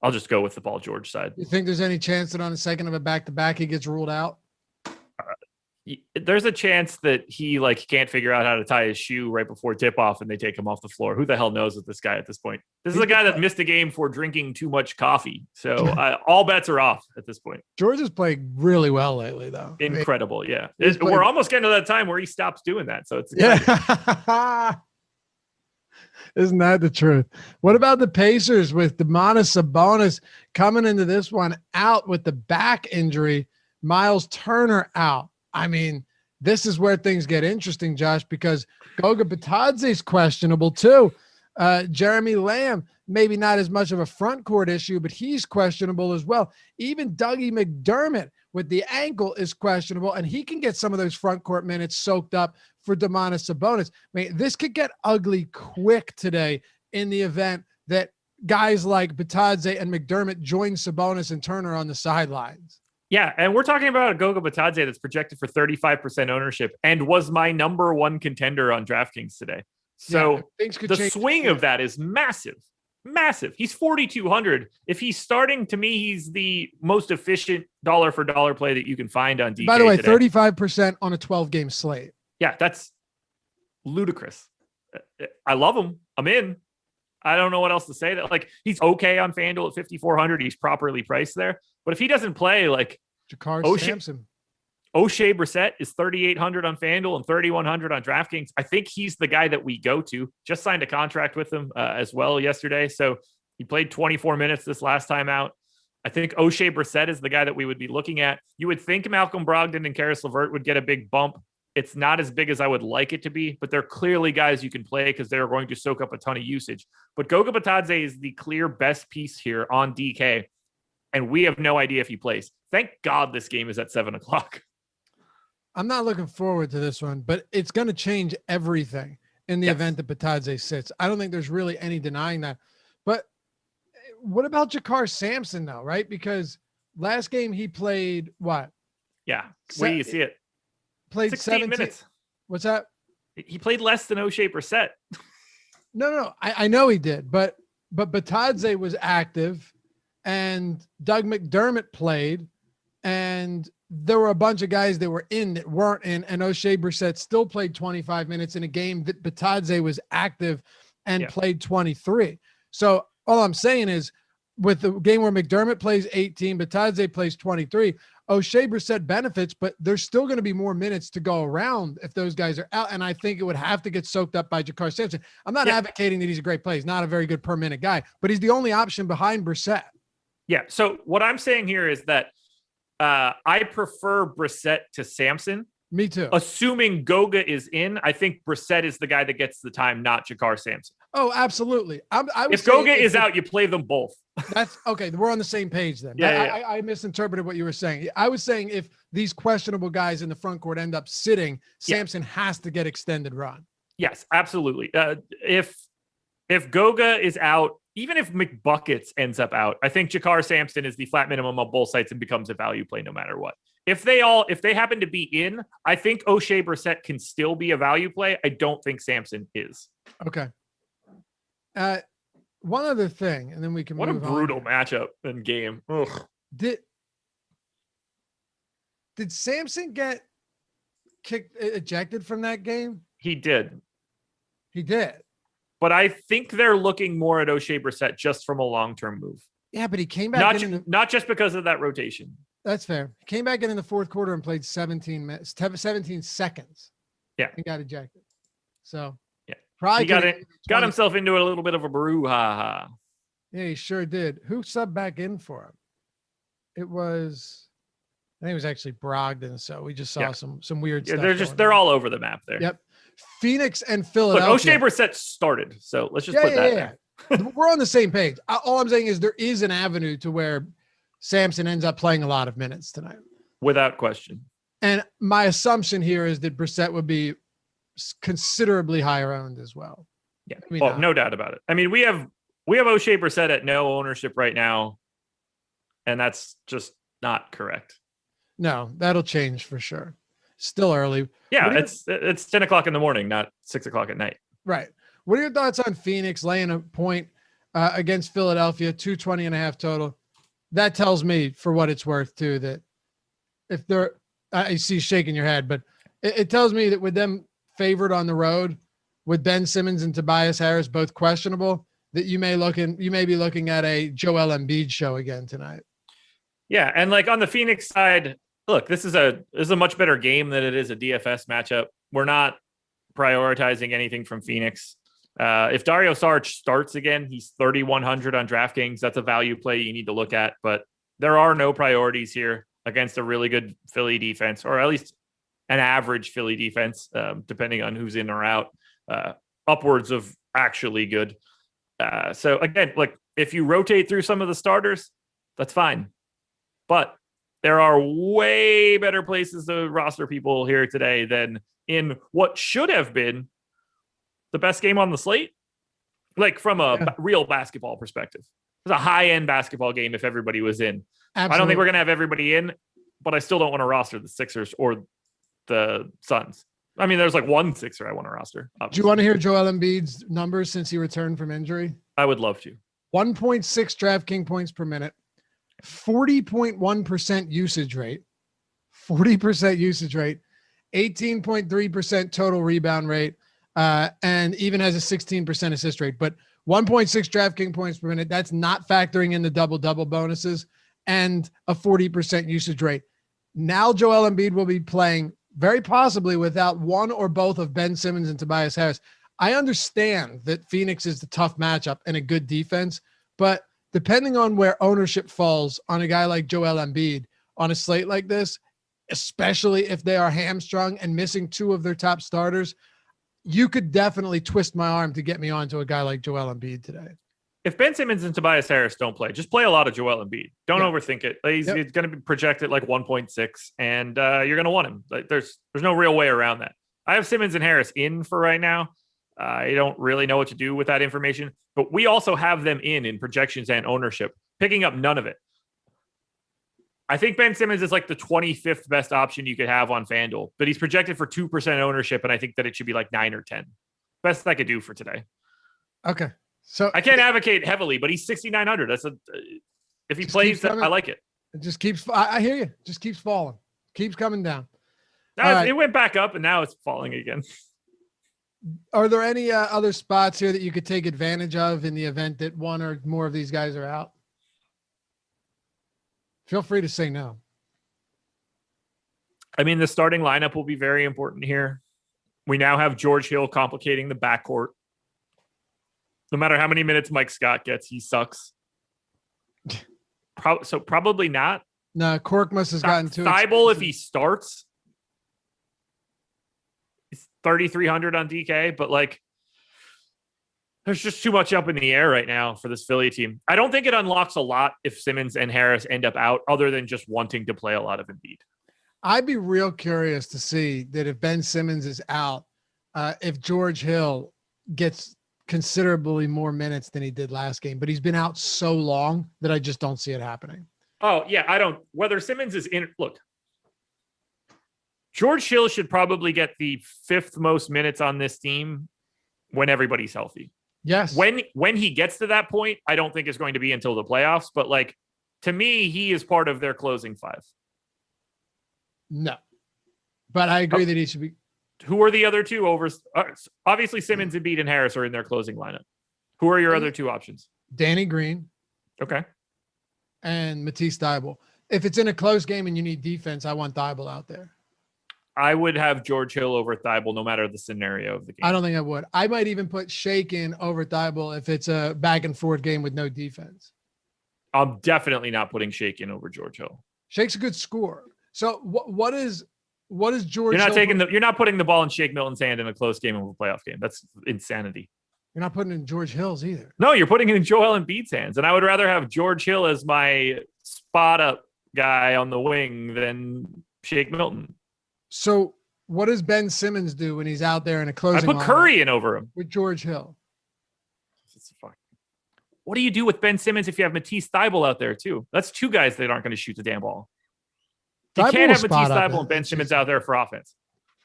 I'll just go with the Paul George side. You think there's any chance that on the second of a back-to-back he gets ruled out? There's a chance that he can't figure out how to tie his shoe right before tip-off and they take him off the floor. Who the hell knows with this guy at this point? This is a guy that missed a game for drinking too much coffee. So all bets are off at this point. George is playing really well lately, though. Incredible, yeah. We're almost getting to that time where he stops doing that. So it's yeah. Isn't that the truth? What about the Pacers with Domantas Sabonis coming into this one out with the back injury? Miles Turner out. I mean, this is where things get interesting, Josh, because Goga Bitadze is questionable too. Jeremy Lamb, maybe not as much of a front court issue, but he's questionable as well. Even Dougie McDermott with the ankle is questionable, and he can get some of those front court minutes soaked up for Domantas Sabonis. I mean, this could get ugly quick today in the event that guys like Bitadze and McDermott join Sabonis and Turner on the sidelines. Yeah, and we're talking about a Goga Bitadze that's projected for 35% ownership and was my number one contender on DraftKings today. So the swing of that is massive. Massive. He's 4,200. If he's starting, to me, he's the most efficient dollar for dollar play that you can find on DK. By the way, today. 35% on a 12-game slate. Yeah, that's ludicrous. I love him. I'm in. I don't know what else to say. That he's okay on FanDuel at 5,400. He's properly priced there. But if he doesn't play, Jakar Sampson. O'Shea Brissett is 3,800 on FanDuel and 3,100 on DraftKings. I think he's the guy that we go to. Just signed a contract with him as well yesterday. So he played 24 minutes this last time out. I think O'Shea Brissett is the guy that we would be looking at. You would think Malcolm Brogdon and Karis LeVert would get a big bump. It's not as big as I would like it to be, but they're clearly guys you can play because they're going to soak up a ton of usage. But Goga Bitadze is the clear best piece here on DK, and we have no idea if he plays. Thank God this game is at 7:00. I'm not looking forward to this one, but it's going to change everything in the event that Bitadze sits. I don't think there's really any denying that. But what about Jakar Sampson, though, right? Because last game he played what? Yeah. Where do you see it? Played 16 minutes. What's that? He played less than O'Shea Brissett. No. I know he did, but Batadze was active, and Doug McDermott played, and there were a bunch of guys that were in that weren't in, and O'Shea Brissett still played 25 minutes in a game that Batadze was active and played 23. So all I'm saying is, with the game where McDermott plays 18, Batadze plays 23, O'Shea Brissett benefits, but there's still going to be more minutes to go around if those guys are out. And I think it would have to get soaked up by Jakar Sampson. I'm not advocating that he's a great player. He's not a very good per minute guy, but he's the only option behind Brissett. Yeah. So what I'm saying here is that I prefer Brissett to Sampson. Me too. Assuming Goga is in, I think Brissett is the guy that gets the time, not Jakar Sampson. Oh, absolutely. If Goga is out, you play them both. That's okay. We're on the same page then. I misinterpreted what you were saying. I was saying if these questionable guys in the front court end up sitting, Sampson has to get extended run. Yes, absolutely. If Goga is out, even if McBuckets ends up out, I think Jakar Sampson is the flat minimum of both sites and becomes a value play no matter what. If they happen to be in, I think O'Shea Brissett can still be a value play. I don't think Sampson is. Okay. One other thing, and then we can move on. What a brutal matchup and game. Ugh. Did Sampson get ejected from that game? He did. But I think they're looking more at O'Shea Brissett just from a long-term move. Yeah, but he came back not just because of that rotation. That's fair. He came back in the fourth quarter and played 17 seconds. Yeah. And got ejected. So probably got himself into a little bit of a brouhaha. Yeah, he sure did. Who subbed back in for him? I think it was actually Brogdon. So we just saw some weird stuff. They're all over the map there. Yep. Phoenix and Philadelphia. Look, O'Shea Brissett started. So let's just put that there. We're on the same page. All I'm saying is there is an avenue to where Sampson ends up playing a lot of minutes tonight. Without question. And my assumption here is that Brissett would be considerably higher owned as well. Yeah. No doubt about it. I mean, we have O'Shea Brissett at no ownership right now, and that's just not correct. No, that'll change for sure. Still early. Yeah, it's 10 o'clock in the morning, not 6 o'clock at night. Right. What are your thoughts on Phoenix laying a point against Philadelphia, 220.5 total? That tells me, for what it's worth, too, that if they're, I see you shaking your head, but it tells me that with them favored on the road, with Ben Simmons and Tobias Harris both questionable, that you may be looking at a Joel Embiid show again tonight. Yeah, and like on the Phoenix side, look, this is a much better game than it is a DFS matchup. We're not prioritizing anything from Phoenix. If Dario Saric starts again, he's 3,100 on DraftKings. That's a value play you need to look at, but there are no priorities here against a really good Philly defense, or at least an average Philly defense, depending on who's in or out, upwards of actually good. So again, like if you rotate through some of the starters, that's fine. But there are way better places to roster people here today than in what should have been the best game on the slate, like from a real basketball perspective. It's a high-end basketball game if everybody was in. Absolutely. I don't think we're going to have everybody in, but I still don't want to roster the Sixers or the Suns. I mean, there's like one Sixer I want to roster. Obviously. Do you want to hear Joel Embiid's numbers since he returned from injury? I would love to. 1.6 DraftKings points per minute, 40.1% usage rate, 40% usage rate, 18.3% total rebound rate, and even has a 16% assist rate. But 1.6 DraftKings points per minute, that's not factoring in the double-double bonuses, and a 40% usage rate. Now Joel Embiid will be playing very possibly without one or both of Ben Simmons and Tobias Harris. I understand that Phoenix is the tough matchup and a good defense, but depending on where ownership falls on a guy like Joel Embiid on a slate like this, especially if they are hamstrung and missing two of their top starters, you could definitely twist my arm to get me onto a guy like Joel Embiid today. If Ben Simmons and Tobias Harris don't play, just play a lot of Joel Embiid. Don't overthink it. He's going to be projected like 1.6, and you're going to want him. Like, there's no real way around that. I have Simmons and Harris in for right now. I don't really know what to do with that information, but we also have them in projections and ownership, picking up none of it. I think Ben Simmons is like the 25th best option you could have on FanDuel, but he's projected for 2% ownership, and I think that it should be like 9 or 10. Best I could do for today. Okay. So I can't advocate heavily, but he's 6,900. If he plays, I like it. It just keeps, I hear you. Just keeps falling. Keeps coming down. It went back up, and now it's falling again. Are there any other spots here that you could take advantage of in the event that one or more of these guys are out? Feel free to say no. I mean, the starting lineup will be very important here. We now have George Hill complicating the backcourt. No matter how many minutes Mike Scott gets, he sucks. So probably not. No, Korkmaz has gotten too Thibault, if he starts, it's 3,300 on DK, but like, there's just too much up in the air right now for this Philly team. I don't think it unlocks a lot if Simmons and Harris end up out, other than just wanting to play a lot of Embiid. I'd be real curious to see that if Ben Simmons is out, if George Hill gets considerably more minutes than he did last game, but he's been out so long that I just don't see it happening. Oh, yeah, I don't. Whether Simmons is in, look, George Hill should probably get the 5th most minutes on this team when everybody's healthy. Yes. When he gets to that point, I don't think it's going to be until the playoffs, but like, to me, he is part of their closing 5. No, but I agree that he should be. Who are the other two over? Obviously, Simmons, Embiid, and Harris are in their closing lineup. Who are your other two options? Danny Green. Okay. And Matisse Thybulle. If it's in a close game and you need defense, I want Thybulle out there. I would have George Hill over Thybulle no matter the scenario of the game. I don't think I would. I might even put Shake in over Thybulle if it's a back and forth game with no defense. I'm definitely not putting Shake in over George Hill. Shake's a good scorer. So what is George? You're not putting the ball in Shake Milton's hand in a close game of a playoff game. That's insanity. You're not putting in George Hill's either. No, you're putting it in Joel Embiid's hands. And I would rather have George Hill as my spot up guy on the wing than Shake Milton. So what does Ben Simmons do when he's out there in a closing? I put Curry in over him. With George Hill. What do you do with Ben Simmons if you have Matisse Thybulle out there too? That's two guys that aren't going to shoot the damn ball. You can't have Matisse Thybulle and Ben Simmons out there for offense.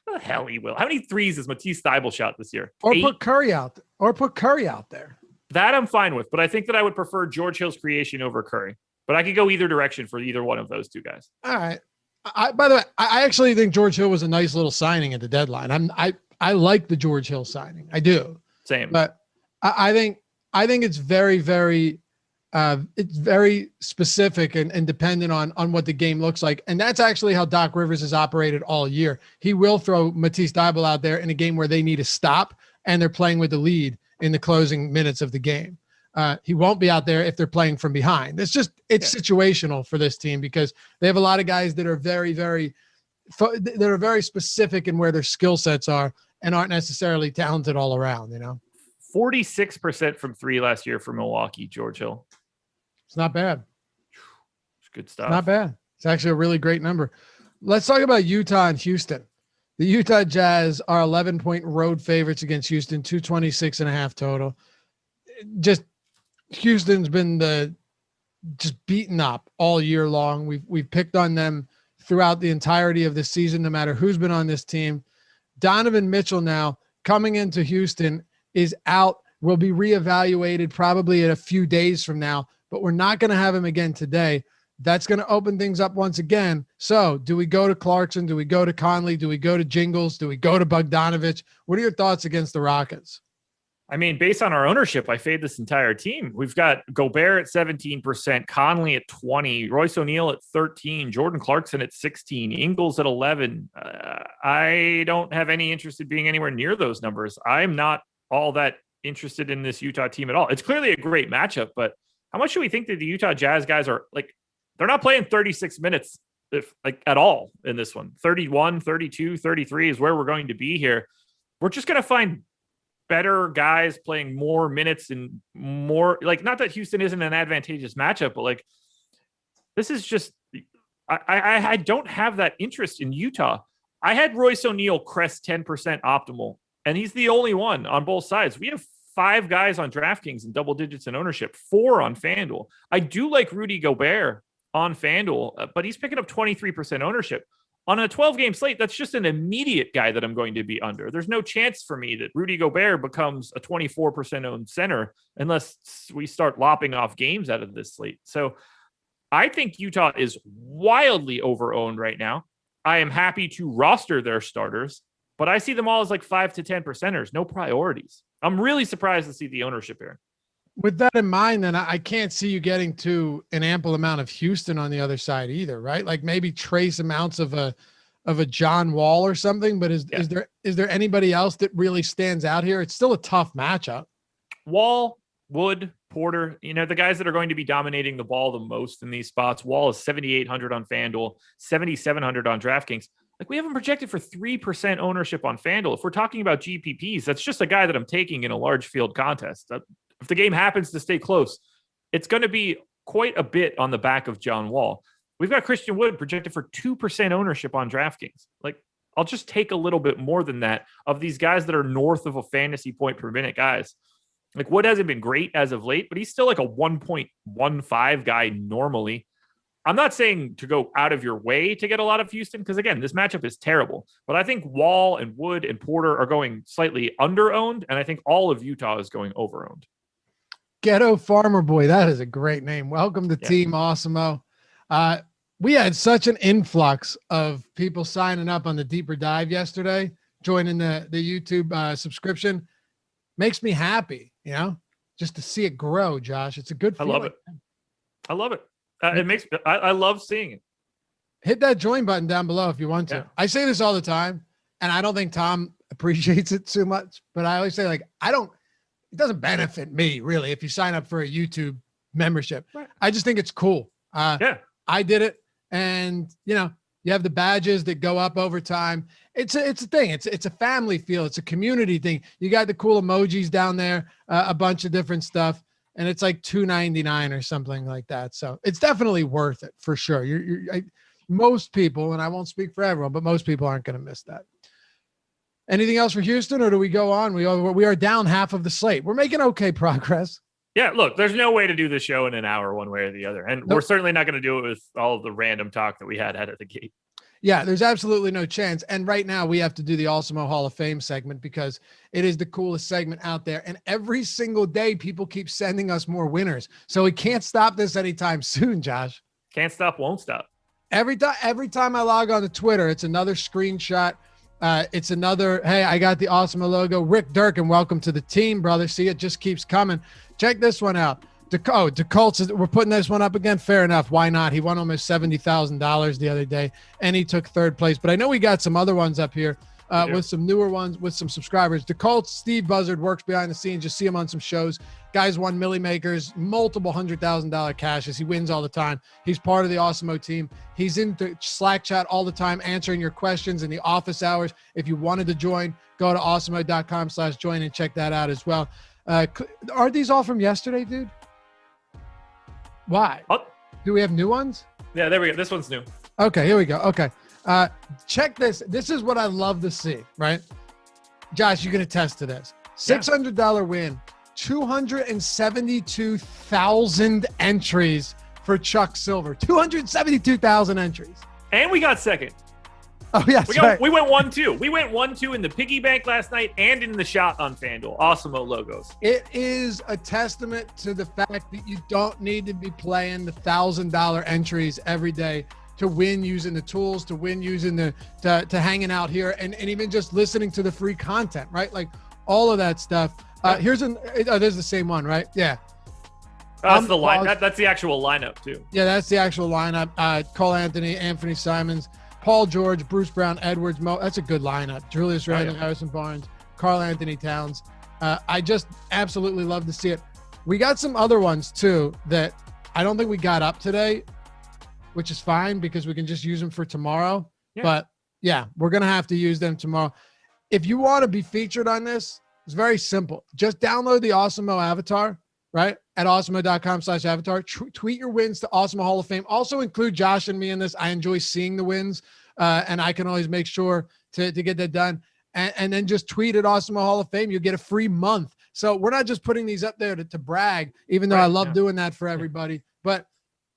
What the hell he will? How many threes has Matisse Thybulle shot this year? Or 8? Put Curry out. Or put Curry out there. That I'm fine with, but I think that I would prefer George Hill's creation over Curry. But I could go either direction for either one of those two guys. All right. By the way, I actually think George Hill was a nice little signing at the deadline. I like the George Hill signing. I do. Same. But I think it's very, very specific and dependent on what the game looks like. And that's actually how Doc Rivers has operated all year. He will throw Matisse Thybulle out there in a game where they need to stop and they're playing with the lead in the closing minutes of the game. He won't be out there if they're playing from behind. It's situational for this team because they have a lot of guys that are very specific in where their skill sets are and aren't necessarily talented all around, 46% from 3 last year for Milwaukee, George Hill. It's not bad. It's good stuff. Not bad. It's actually a really great number. Let's talk about Utah and Houston. The Utah Jazz are 11-point road favorites against Houston, 226.5 total. Just Houston's been just beaten up all year long. We've picked on them throughout the entirety of the season, no matter who's been on this team. Donovan Mitchell now coming into Houston is out, will be reevaluated probably in a few days from now, but we're not going to have him again today. That's going to open things up once again. So do we go to Clarkson? Do we go to Conley? Do we go to Jingles? Do we go to Bogdanovich? What are your thoughts against the Rockets? I mean, based on our ownership, I fade this entire team. We've got Gobert at 17%, Conley at 20%, Royce O'Neal at 13%, Jordan Clarkson at 16%, Ingles at 11%. I don't have any interest in being anywhere near those numbers. I'm not all that interested in this Utah team at all. It's clearly a great matchup, but how much do we think that the Utah Jazz guys are like, they're not playing 36 minutes at all in this one. 31, 32, 33 is where we're going to be here. We're just going to find better guys playing more minutes and more, like, not that Houston isn't an advantageous matchup, but like, this is just, I don't have that interest in Utah. I had Royce O'Neal crest 10% optimal, and he's the only one on both sides. We have 5 guys on DraftKings in double digits in ownership, 4 on FanDuel. I do like Rudy Gobert on FanDuel, but he's picking up 23% ownership. On a 12-game slate, that's just an immediate guy that I'm going to be under. There's no chance for me that Rudy Gobert becomes a 24% owned center unless we start lopping off games out of this slate. So I think Utah is wildly over-owned right now. I am happy to roster their starters, but I see them all as like 5 to 10%ers, no priorities. I'm really surprised to see the ownership here. With that in mind, then I can't see you getting to an ample amount of Houston on the other side either, right? Like maybe trace amounts of a John Wall or something. But is there anybody else that really stands out here? It's still a tough matchup. Wall, Wood, Porter, the guys that are going to be dominating the ball the most in these spots. Wall is 7,800 on FanDuel, 7,700 on DraftKings. Like we haven't projected for 3% ownership on FanDuel. If we're talking about GPPs, that's just a guy that I'm taking in a large field contest. If the game happens to stay close, it's going to be quite a bit on the back of John Wall. We've got Christian Wood projected for 2% ownership on DraftKings. Like, I'll just take a little bit more than that of these guys that are north of a fantasy point per minute guys. Like, Wood hasn't been great as of late, but he's still like a 1.15 guy normally. I'm not saying to go out of your way to get a lot of Houston, because again, this matchup is terrible. But I think Wall and Wood and Porter are going slightly under-owned, and I think all of Utah is going over-owned. Ghetto Farmer Boy, that is a great name. Welcome to Team Awesemo. We had such an influx of people signing up on the deeper dive yesterday, joining the YouTube subscription. Makes me happy, just to see it grow, Josh. It's a good feeling. I love it. I love seeing it. Hit that join button down below if you want to. Yeah. I say this all the time, and I don't think Tom appreciates it too much, but I always say, like, it doesn't benefit me really if you sign up for a YouTube membership. Right. I just think it's cool. I did it, and you have the badges that go up over time. It's a thing. It's a family feel. It's a community thing. You got the cool emojis down there, a bunch of different stuff, and it's like $2.99 or something like that. So it's definitely worth it for sure. Most people, and I won't speak for everyone, but most people aren't going to miss that. Anything else for Houston, or do we go on? We are down half of the slate. We're making okay progress. Yeah, look, there's no way to do this show in an hour one way or the other. And We're certainly not going to do it with all of the random talk that we had out of the gate. Yeah, there's absolutely no chance. And right now we have to do the Awesemo Hall of Fame segment because it is the coolest segment out there. And every single day people keep sending us more winners. So we can't stop this anytime soon, Josh. Can't stop, won't stop. Every time I log on to Twitter, it's another screenshot. It's another, hey, I got the Awesemo logo. Rick Durkin, welcome to the team, brother. See, it just keeps coming. Check this one out. DeColts, we're putting this one up again. Fair enough. Why not? He won almost $70,000 the other day, and he took third place. But I know we got some other ones up here with some newer ones with some subscribers. DeColts, Steve Buzzard works behind the scenes. Just see him on some shows. Guys won Millie Makers, multiple $100,000 cashes. He wins all the time. He's part of the Awesemo team. He's in the Slack chat all the time, answering your questions in the office hours. If you wanted to join, go to awesemo.com/join and check that out as well. Are these all from yesterday, dude? Why? Do we have new ones? Yeah, there we go. This one's new. Okay, here we go. Okay. Check this. This is what I love to see, right? Josh, you can attest to this. $600 win, 272,000 entries for Chuck Silver. 272,000 entries. And we got second. Oh, yes. We went 1-2. We went 1-2 in the piggy bank last night and in the shot on FanDuel. Awesemo logos. It is a testament to the fact that you don't need to be playing the $1,000 entries every day to win using the tools, to win using to hanging out here and even just listening to the free content, right? Like all of that stuff. There's the same one, right? Yeah. That's the line. That's the actual lineup too. Yeah, that's the actual lineup. Cole Anthony, Anthony Simons, Paul George, Bruce Brown, Edwards, Mo. That's a good lineup. Julius Randle, Harrison Barnes, Karl Anthony Towns. I just absolutely love to see it. We got some other ones too that I don't think we got up today, which is fine because we can just use them for tomorrow. Yeah. But yeah, we're going to have to use them tomorrow. If you want to be featured on this, it's very simple. Just download the Awesemo avatar, right? At awesemo.com/avatar. Tweet your wins to Awesemo Hall of Fame. Also include Josh and me in this. I enjoy seeing the wins, and I can always make sure to get that done. And then just tweet at Awesemo Hall of Fame. You'll get a free month. So we're not just putting these up there to brag, even though I love doing that for everybody. But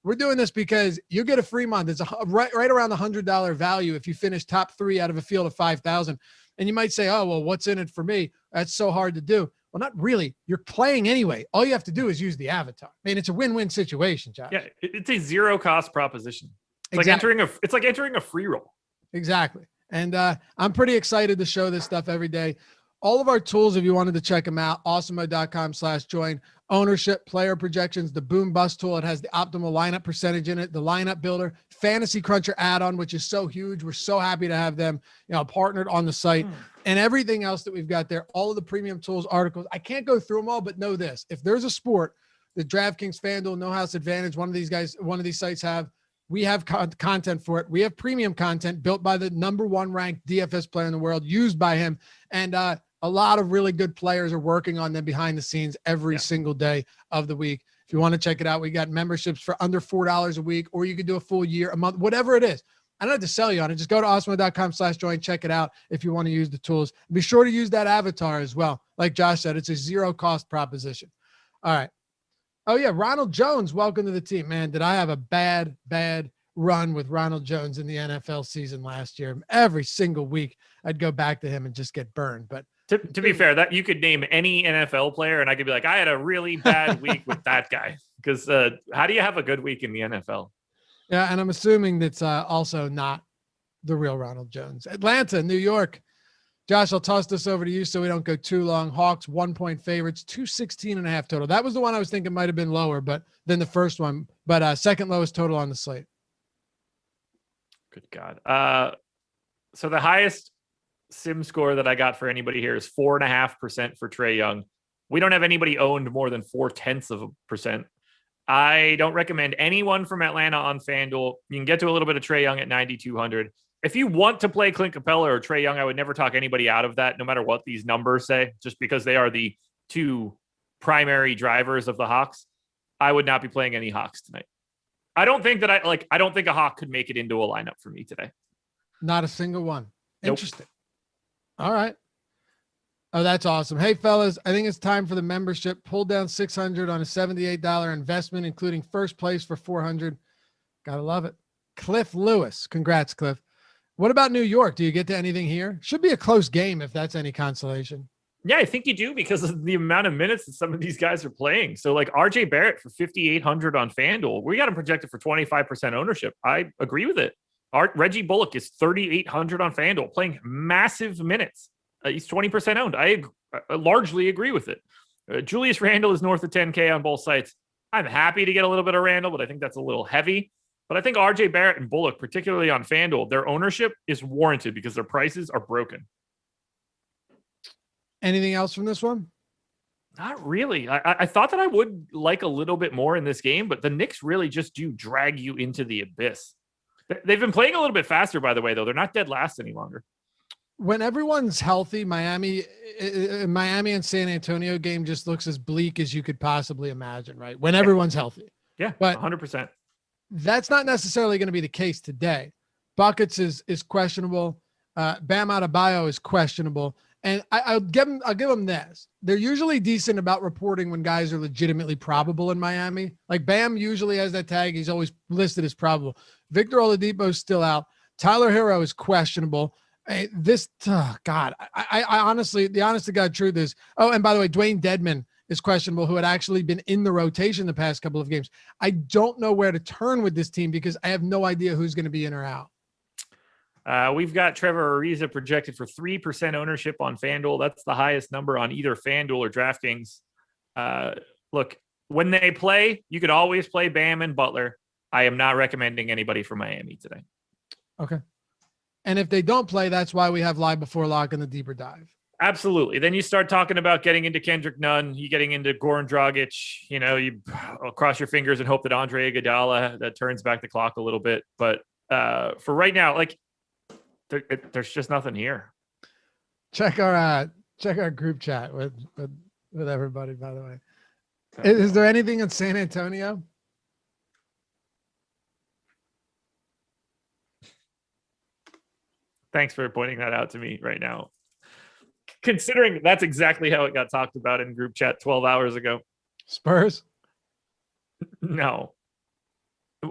We're doing this because you get a free month. It's right around the $100 value if you finish top 3 out of a field of 5,000. And you might say, oh, well, what's in it for me? That's so hard to do. Well, not really. You're playing anyway. All you have to do is use the avatar. I mean, it's a win-win situation, Josh. Yeah, it's a zero cost proposition. It's Exactly. like entering a free roll. Exactly. And I'm pretty excited to show this stuff every day. All of our tools, if you wanted to check them out, awesemo.com/join. Ownership, player projections, the boom bust tool. It has the optimal lineup percentage in it, the lineup builder, fantasy cruncher add-on, which is so huge. We're so happy to have them, partnered on the site, and everything else that we've got there. All of the premium tools, articles. I can't go through them all, but know this: if there's a sport that DraftKings, Fanduel, No House Advantage, one of these sites have, we have content for it. We have premium content built by the #1 ranked DFS player in the world, used by him, and a lot of really good players are working on them behind the scenes every single day of the week. If you want to check it out, we got memberships for under $4 a week, or you could do a full year, a month, whatever it is. I don't have to sell you on it. Just go to awesemo.com/join, check it out if you want to use the tools. Be sure to use that avatar as well. Like Josh said, it's a zero cost proposition. All right. Oh yeah. Ronald Jones, welcome to the team, man. Did I have a bad run with Ronald Jones in the NFL season last year? Every single week I'd go back to him and just get burned. But to be fair, that you could name any NFL player and I could be like, I had a really bad week with that guy. Because how do you have a good week in the NFL? Yeah, and I'm assuming that's also not the real Ronald Jones. Atlanta, New York. Josh, I'll toss this over to you so we don't go too long. Hawks 1-point favorites, 216.5 total. That was the one I was thinking might have been lower, than the first one. But second lowest total on the slate. Good God. So the highest sim score that I got for anybody here is 4.5% for Trae Young. We don't have anybody owned more than 0.4%. I don't recommend anyone from Atlanta on FanDuel. You can get to a little bit of Trae Young at 9,200. If you want to play Clint Capella or Trae Young, I would never talk anybody out of that, no matter what these numbers say, just because they are the two primary drivers of the Hawks. I would not be playing any Hawks tonight. I don't think a Hawk could make it into a lineup for me today. Not a single one. Nope. Interesting. All right. Oh, that's awesome. Hey, fellas, I think it's time for the membership. Pull down $600 on a $78 investment, including first place for $400. Gotta love it. Cliff Lewis. Congrats, Cliff. What about New York? Do you get to anything here? Should be a close game if that's any consolation. Yeah, I think you do because of the amount of minutes that some of these guys are playing. So like RJ Barrett for 5,800 on FanDuel, we got him projected for 25% ownership. I agree with it. Reggie Bullock is 3,800 on FanDuel, playing massive minutes. He's 20% owned. I largely agree with it. Julius Randle is north of 10K on both sites. I'm happy to get a little bit of Randle, but I think that's a little heavy. But I think RJ Barrett and Bullock, particularly on FanDuel, their ownership is warranted because their prices are broken. Anything else from this one? Not really. I thought that I would like a little bit more in this game, but the Knicks really just do drag you into the abyss. They've been playing a little bit faster, by the way, though. They're not dead last any longer. When everyone's healthy, Miami and San Antonio game just looks as bleak as you could possibly imagine, right? When everyone's healthy. Yeah, but 100%. That's not necessarily going to be the case today. Buckets is questionable. Bam Adebayo is questionable. And I'll give them this. They're usually decent about reporting when guys are legitimately probable in Miami. Like Bam usually has that tag. He's always listed as probable. Victor Oladipo is still out. Tyler Hero is questionable. I honestly, the honest to God truth is, oh, and by the way, Dwayne Dedman is questionable, who had actually been in the rotation the past couple of games. I don't know where to turn with this team because I have no idea who's going to be in or out. We've got Trevor Ariza projected for 3% ownership on FanDuel. That's the highest number on either FanDuel or DraftKings. Look, when they play, you could always play Bam and Butler. I am not recommending anybody from Miami today. Okay. And if they don't play, that's why we have Live Before Lock and the deeper dive. Absolutely. Then you start talking about getting into Kendrick Nunn, you getting into Goran Dragic, you cross your fingers and hope that Andre Iguodala that turns back the clock a little bit. But for right now, there's just nothing here. Check our group chat with everybody, by the way. Is there anything in San Antonio? Thanks for pointing that out to me right now. Considering that's exactly how it got talked about in group chat 12 hours ago. Spurs? No.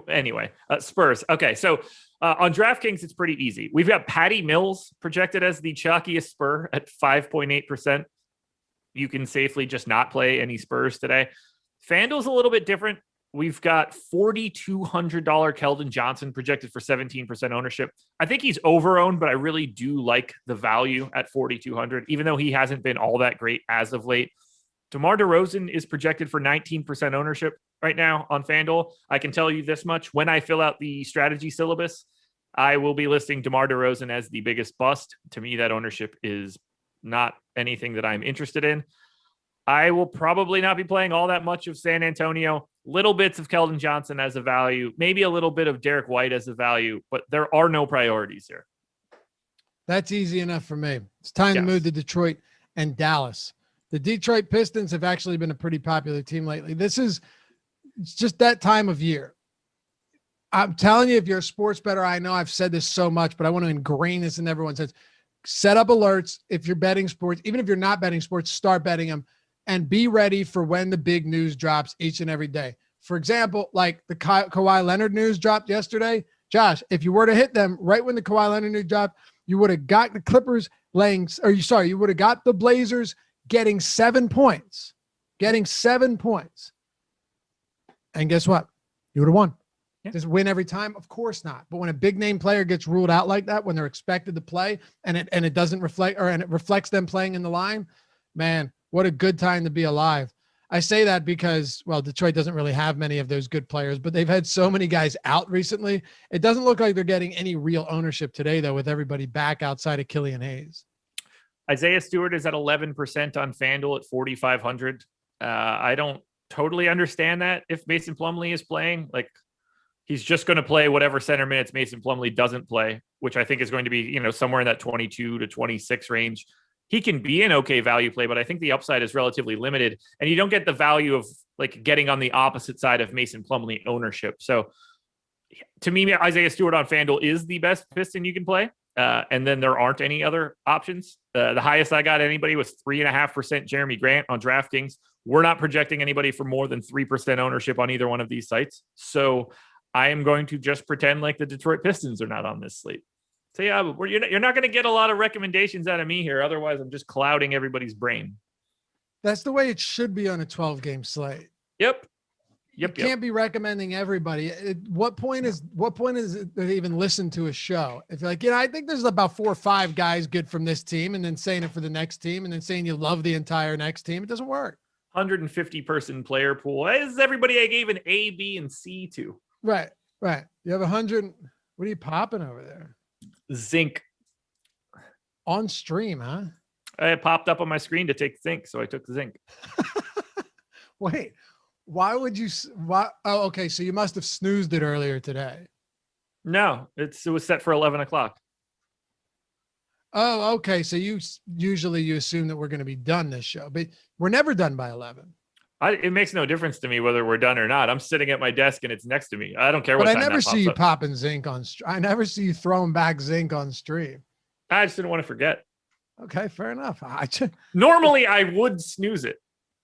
Anyway, Spurs. Okay, so on DraftKings, it's pretty easy. We've got Patty Mills projected as the chalkiest Spur at 5.8%. You can safely just not play any Spurs today. FanDuel's a little bit different. We've got $4,200 Keldon Johnson projected for 17% ownership. I think he's over-owned, but I really do like the value at 4,200, even though he hasn't been all that great as of late. DeMar DeRozan is projected for 19% ownership right now on FanDuel. I can tell you this much. When I fill out the strategy syllabus, I will be listing DeMar DeRozan as the biggest bust. To me, that ownership is not anything that I'm interested in. I will probably not be playing all that much of San Antonio. Little bits of Keldon Johnson as a value, maybe a little bit of Derek White as a value, but there are no priorities here. That's easy enough for me. It's time to move to Detroit and Dallas. The Detroit Pistons have actually been a pretty popular team lately. It's just that time of year. I'm telling you, if you're a sports bettor, I know I've said this so much, but I want to ingrain this in everyone's heads. Set up alerts if you're betting sports. Even if you're not betting sports, start betting them. And be ready for when the big news drops each and every day. For example, like the Kawhi Leonard news dropped yesterday. Josh, if you were to hit them right when the Kawhi Leonard news dropped, you would have got the Clippers you would have got the Blazers getting 7 points. Getting 7 points. And guess what? You would have won. Yeah. Does it win every time? Of course not. But when a big name player gets ruled out like that, when they're expected to play and it doesn't reflect, and it reflects them playing in the line, man, what a good time to be alive. I say that because, well, Detroit doesn't really have many of those good players, but they've had so many guys out recently. It doesn't look like they're getting any real ownership today, though, with everybody back outside of Killian Hayes. Isaiah Stewart is at 11% on FanDuel at 4,500. I don't totally understand that if Mason Plumlee is playing. Like, he's just going to play whatever center minutes Mason Plumlee doesn't play, which I think is going to be, somewhere in that 22 to 26 range. He can be an okay value play, but I think the upside is relatively limited, and you don't get the value of like getting on the opposite side of Mason Plumlee ownership. So to me, Isaiah Stewart on FanDuel is the best Piston you can play. And then there aren't any other options. The highest I got anybody was 3.5% Jeremy Grant on DraftKings. We're not projecting anybody for more than 3% ownership on either one of these sites. So I am going to just pretend like the Detroit Pistons are not on this slate. So yeah, but you're not going to get a lot of recommendations out of me here. Otherwise, I'm just clouding everybody's brain. That's the way it should be on a 12-game slate. Yep. You can't be recommending everybody. What point is it to even listen to a show? If you're like, I think there's about 4 or 5 guys good from this team, and then saying it for the next team, and then saying you love the entire next team, it doesn't work. 150 person player pool. This is everybody I gave an A, B, and C to. Right. You have 100. What are you popping over there? Zinc. On stream, huh? It popped up on my screen to take zinc, so I took zinc. Wait. Why would you? Why? Oh, okay. So you must have snoozed it earlier today. No, it was set for 11 o'clock. Oh, okay. So you assume that we're going to be done this show, but we're never done by 11. It makes no difference to me whether we're done or not. I'm sitting at my desk and it's next to me. I don't care what time that pops up. But I never see you popping zinc on. I never see you throwing back zinc on stream. I just didn't want to forget. Okay, fair enough. Normally I would snooze it.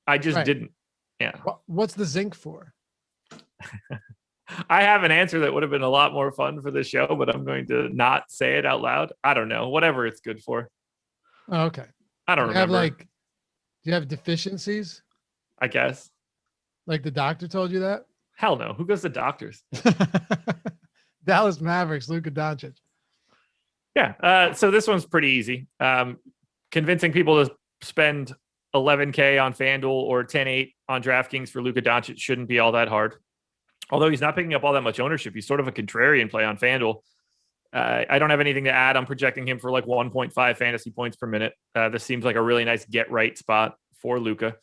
I just didn't. Yeah. What's the zinc for? I have an answer that would have been a lot more fun for the show, but I'm going to not say it out loud. I don't know. Whatever it's good for. Oh, okay. I don't remember. Do you have deficiencies? I guess. Like the doctor told you that? Hell no. Who goes to doctors? Dallas Mavericks, Luka Doncic. Yeah. So this one's pretty easy. Convincing people to spend $11K on FanDuel or 10.8 on DraftKings for Luka Doncic shouldn't be all that hard. Although he's not picking up all that much ownership. He's sort of a contrarian play on FanDuel. I don't have anything to add. I'm projecting him for like 1.5 fantasy points per minute. This seems like a really nice get right spot for Luka.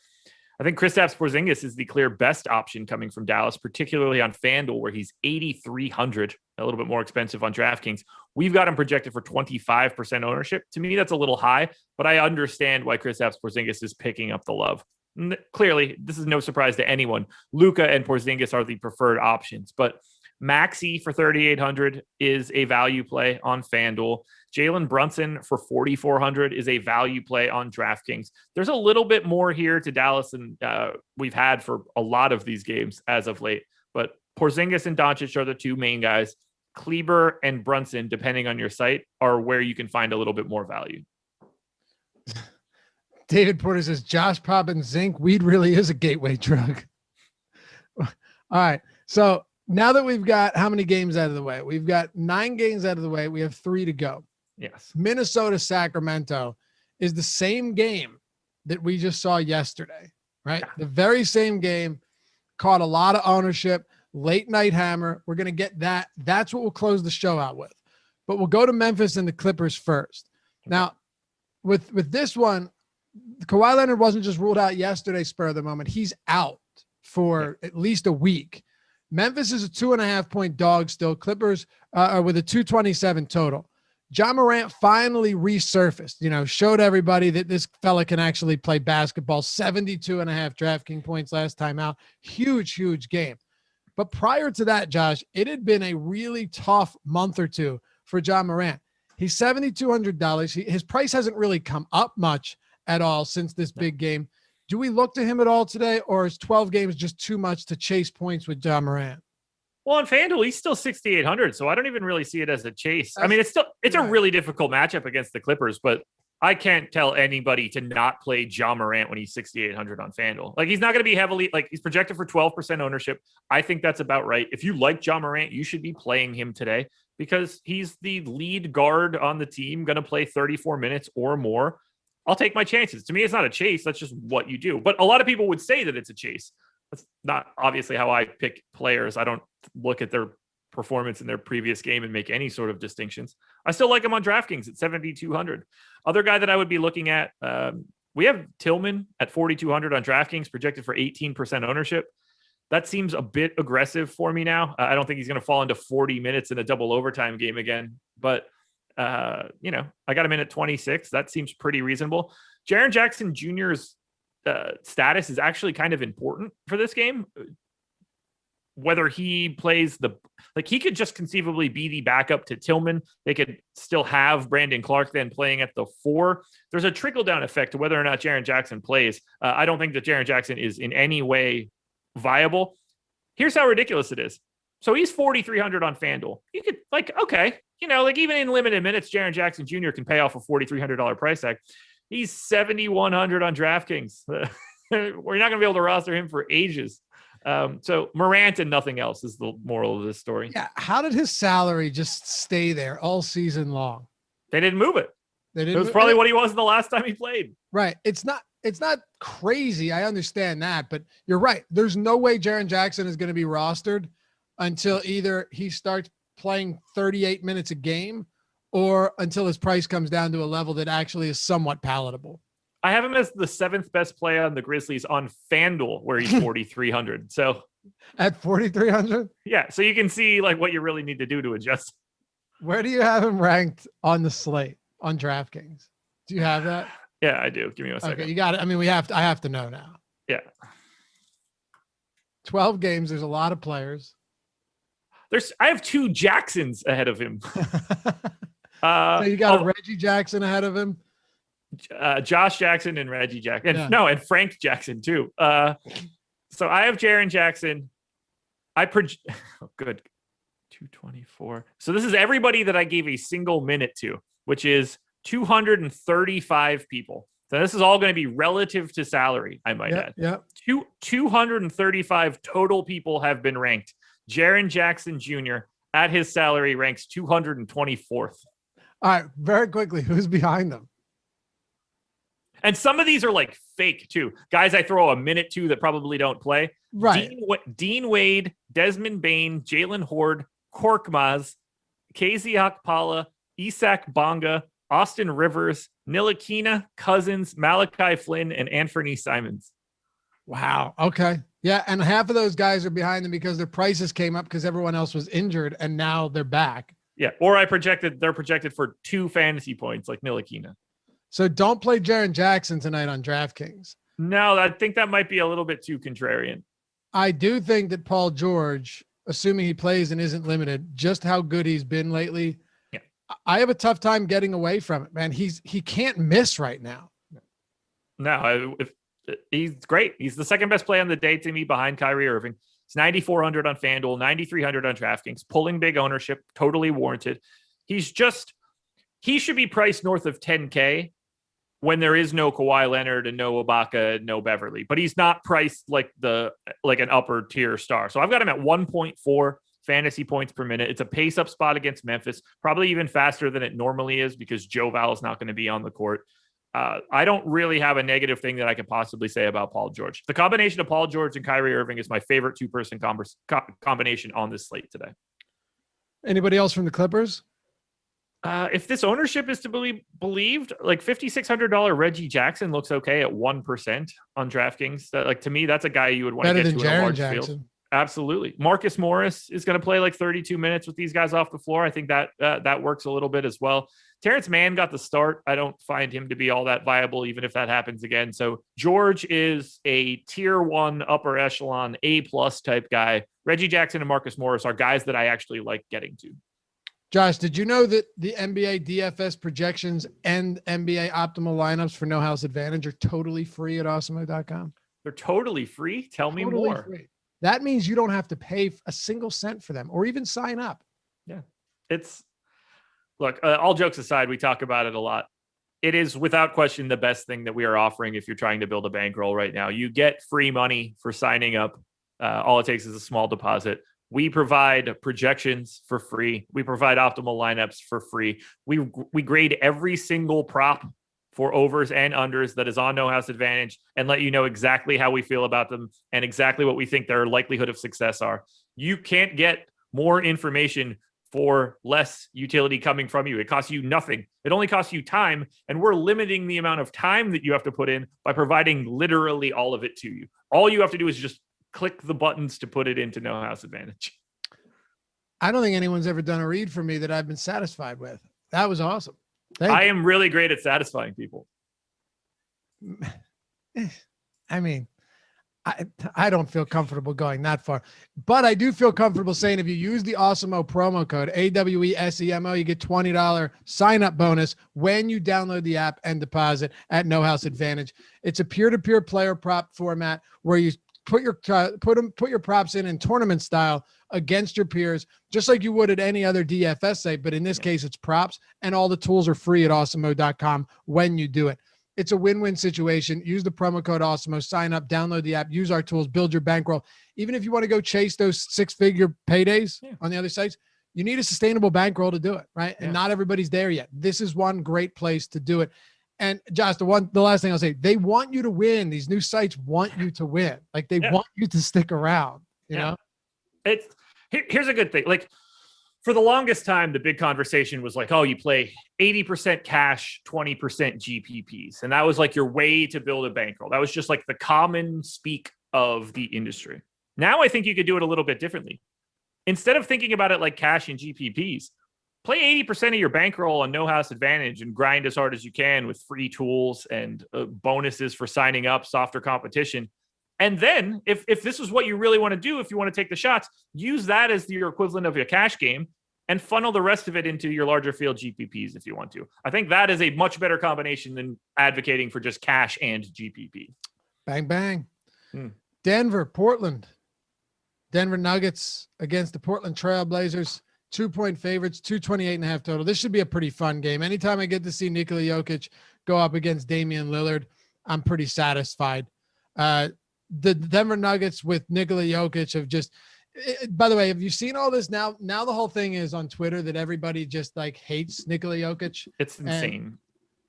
I think Kristaps Porzingis is the clear best option coming from Dallas, particularly on FanDuel, where he's 8,300, a little bit more expensive on DraftKings. We've got him projected for 25% ownership. To me, that's a little high, but I understand why Kristaps Porzingis is picking up the love. Clearly, this is no surprise to anyone. Luka and Porzingis are the preferred options, but Maxey for 3,800 is a value play on FanDuel. Jalen Brunson for 4,400 is a value play on DraftKings. There's a little bit more here to Dallas than we've had for a lot of these games as of late, but Porzingis and Doncic are the two main guys. Kleber and Brunson, depending on your site, are where you can find a little bit more value. David Porter says, Josh popping zinc. Weed really is a gateway drug. All right. So now that we've got how many games out of the way? We've got 9 games out of the way. We have 3 to go. Yes. Minnesota, Sacramento is the same game that we just saw yesterday, right? The very same game, caught a lot of ownership, late night hammer. We're going to get that. That's what we'll close the show out with. But we'll go to Memphis and the Clippers first. Now, with this one, Kawhi Leonard wasn't just ruled out yesterday, spur of the moment. He's out for at least a week. Memphis is a 2.5-point dog still. Clippers are with a 227 total. Ja Morant finally resurfaced, showed everybody that this fella can actually play basketball. 72.5 DraftKings points last time out. Huge, huge game. But prior to that, Josh, it had been a really tough month or two for Ja Morant. He's $7,200. His price hasn't really come up much at all since this big game. Do we look to him at all today, or is 12 games just too much to chase points with Ja Morant? Well, on FanDuel, he's still 6,800, so I don't even really see it as a chase. I mean, it's a really difficult matchup against the Clippers, but I can't tell anybody to not play Ja Morant when he's 6,800 on FanDuel. Like, he's not going to be heavily, he's projected for 12% ownership. I think that's about right. If you like Ja Morant, you should be playing him today because he's the lead guard on the team, going to play 34 minutes or more. I'll take my chances. To me, it's not a chase. That's just what you do. But a lot of people would say that it's a chase. That's not obviously how I pick players. I don't look at their performance in their previous game and make any sort of distinctions. I still like him on DraftKings at 7,200. Other guy that I would be looking at, we have Tillman at 4,200 on DraftKings, projected for 18% ownership. That seems a bit aggressive for me now. I don't think he's going to fall into 40 minutes in a double overtime game again. But, I got him in at 26. That seems pretty reasonable. Jaren Jackson Jr.'s status is actually kind of important for this game. Whether he plays he could just conceivably be the backup to Tillman. They could still have Brandon Clark then playing at the 4. There's a trickle down effect to whether or not Jaren Jackson plays. I don't think that Jaren Jackson is in any way viable. Here's how ridiculous it is. So he's 4,300 on FanDuel. You could okay, even in limited minutes, Jaren Jackson Jr. can pay off a $4,300 price tag. He's 7,100 on DraftKings. We're not going to be able to roster him for ages. So Morant and nothing else is the moral of this story. Yeah. How did his salary just stay there all season long? They didn't move it. It was probably what he was the last time he played. Right. It's not crazy. I understand that, but you're right. There's no way Jaren Jackson is going to be rostered until either he starts playing 38 minutes a game or until his price comes down to a level that actually is somewhat palatable. I have him as the 7th best play on the Grizzlies on FanDuel, where he's 4,300. So at 4,300? Yeah. So you can see what you really need to do to adjust. Where do you have him ranked on the slate on DraftKings? Do you have that? Yeah, I do. Give me a second. Okay, you got it. I mean, I have to know now. Yeah. 12 games. There's a lot of players. I have 2 Jacksons ahead of him. So you got a Reggie Jackson ahead of him. Josh Jackson and Reggie Jackson. And Frank Jackson too. So I have Jaren Jackson. Good. 224. So this is everybody that I gave a single minute to, which is 235 people. So this is all going to be relative to salary, I might add. Yeah. 235 total people have been ranked. Jaren Jackson Jr. at his salary ranks 224th. All right, very quickly, who's behind them? And some of these are fake too. Guys I throw a minute to that probably don't play. Right. Dean Wade, Desmond Bane, Jalen Horde, Korkmaz, KZ Okpala, Isak Bonga, Austin Rivers, Ntilikina, Cousins, Malachi Flynn, and Anthony Simons. Wow. Okay. Yeah, and half of those guys are behind them because their prices came up because everyone else was injured, and now they're back. Yeah, or they're projected for 2 fantasy points like Ntilikina. So don't play Jaren Jackson tonight on DraftKings. No, I think that might be a little bit too contrarian. I do think that Paul George, assuming he plays and isn't limited, just how good he's been lately. Yeah. I have a tough time getting away from it, man. He can't miss right now. No, he's great. He's the second best play on the day to me behind Kyrie Irving. It's 9,400 on Fanduel, 9,300 on Draftkings, pulling big ownership, totally warranted. He should be priced north of 10K when there is no Kawhi Leonard and no Ibaka, no Beverly, but he's not priced like an upper tier star. So I've got him at 1.4 fantasy points per minute. It's a pace up spot against Memphis, probably even faster than it normally is because Joe Val is not going to be on the court. I don't really have a negative thing that I could possibly say about Paul George. The combination of Paul George and Kyrie Irving is my favorite two-person combination on this slate today. Anybody else from the Clippers? If this ownership is to be believed, like $5,600 Reggie Jackson looks okay at 1% on DraftKings. To me, that's a guy you would want to get to in a large field. Absolutely. Marcus Morris is going to play like 32 minutes with these guys off the floor. I think that works a little bit as well. Terrence Mann got the start. I don't find him to be all that viable, even if that happens again. So George is a tier 1 upper echelon A+ type guy. Reggie Jackson and Marcus Morris are guys that I actually like getting to. Josh, did you know that the NBA DFS projections and NBA optimal lineups for No House Advantage are totally free at Awesemo.com? They're totally free? Tell me more. Free. That means you don't have to pay a single cent for them or even sign up. Yeah. Look, all jokes aside, we talk about it a lot. It is without question the best thing that we are offering if you're trying to build a bankroll right now. You get free money for signing up. All it takes is a small deposit. We provide projections for free. We provide optimal lineups for free. We grade every single prop for overs and unders that is on No House Advantage and let you know exactly how we feel about them and exactly what we think their likelihood of success are. You can't get more information for less utility coming from you. It costs you nothing. It only costs you time, and we're limiting the amount of time that you have to put in by providing literally all of it to you. All you have to do is just click the buttons to put it into No House Advantage. I don't think anyone's ever done a read for me that I've been satisfied with. That was awesome. I am really great at satisfying people. I mean, I don't feel comfortable going that far, but I do feel comfortable saying if you use the Awesemo promo code AWESEMO, you get $20 sign up bonus when you download the app and deposit at No House Advantage. It's a peer-to-peer player prop format where you put your props in tournament style against your peers, just like you would at any other DFS site. But in this case, it's props, and all the tools are free at Awesemo.com when you do it. It's a win-win situation. Use the promo code Awesemo, sign up, download the app, use our tools, build your bankroll. Even if you want to go chase those 6-figure paydays on the other sites, you need a sustainable bankroll to do it, right? And not everybody's there yet. This is one great place to do it. And Josh, the last thing I'll say, they want you to win. These new sites want you to win. Like they want you to stick around, you know? Here's a good thing. Like for the longest time, the big conversation was like, oh, you play 80% cash, 20% GPPs. And that was like your way to build a bankroll. That was just like the common speak of the industry. Now I think you could do it a little bit differently. Instead of thinking about it like cash and GPPs, play 80% of your bankroll on No House Advantage and grind as hard as you can with free tools and bonuses for signing up, softer competition. And then if this is what you really want to do, if you want to take the shots, use that as your equivalent of your cash game and funnel the rest of it into your larger field GPPs if you want to. I think that is a much better combination than advocating for just cash and GPP. Bang, bang. Denver, Portland. Denver Nuggets against the Portland Trail Blazers. 2-point favorites, 228.5 total. This should be a pretty fun game. Anytime I get to see Nikola Jokic go up against Damian Lillard, I'm pretty satisfied. The Denver Nuggets with Nikola Jokic have just, by the way, have you seen all this now? Now the whole thing is on Twitter that everybody just like hates Nikola Jokic. It's insane.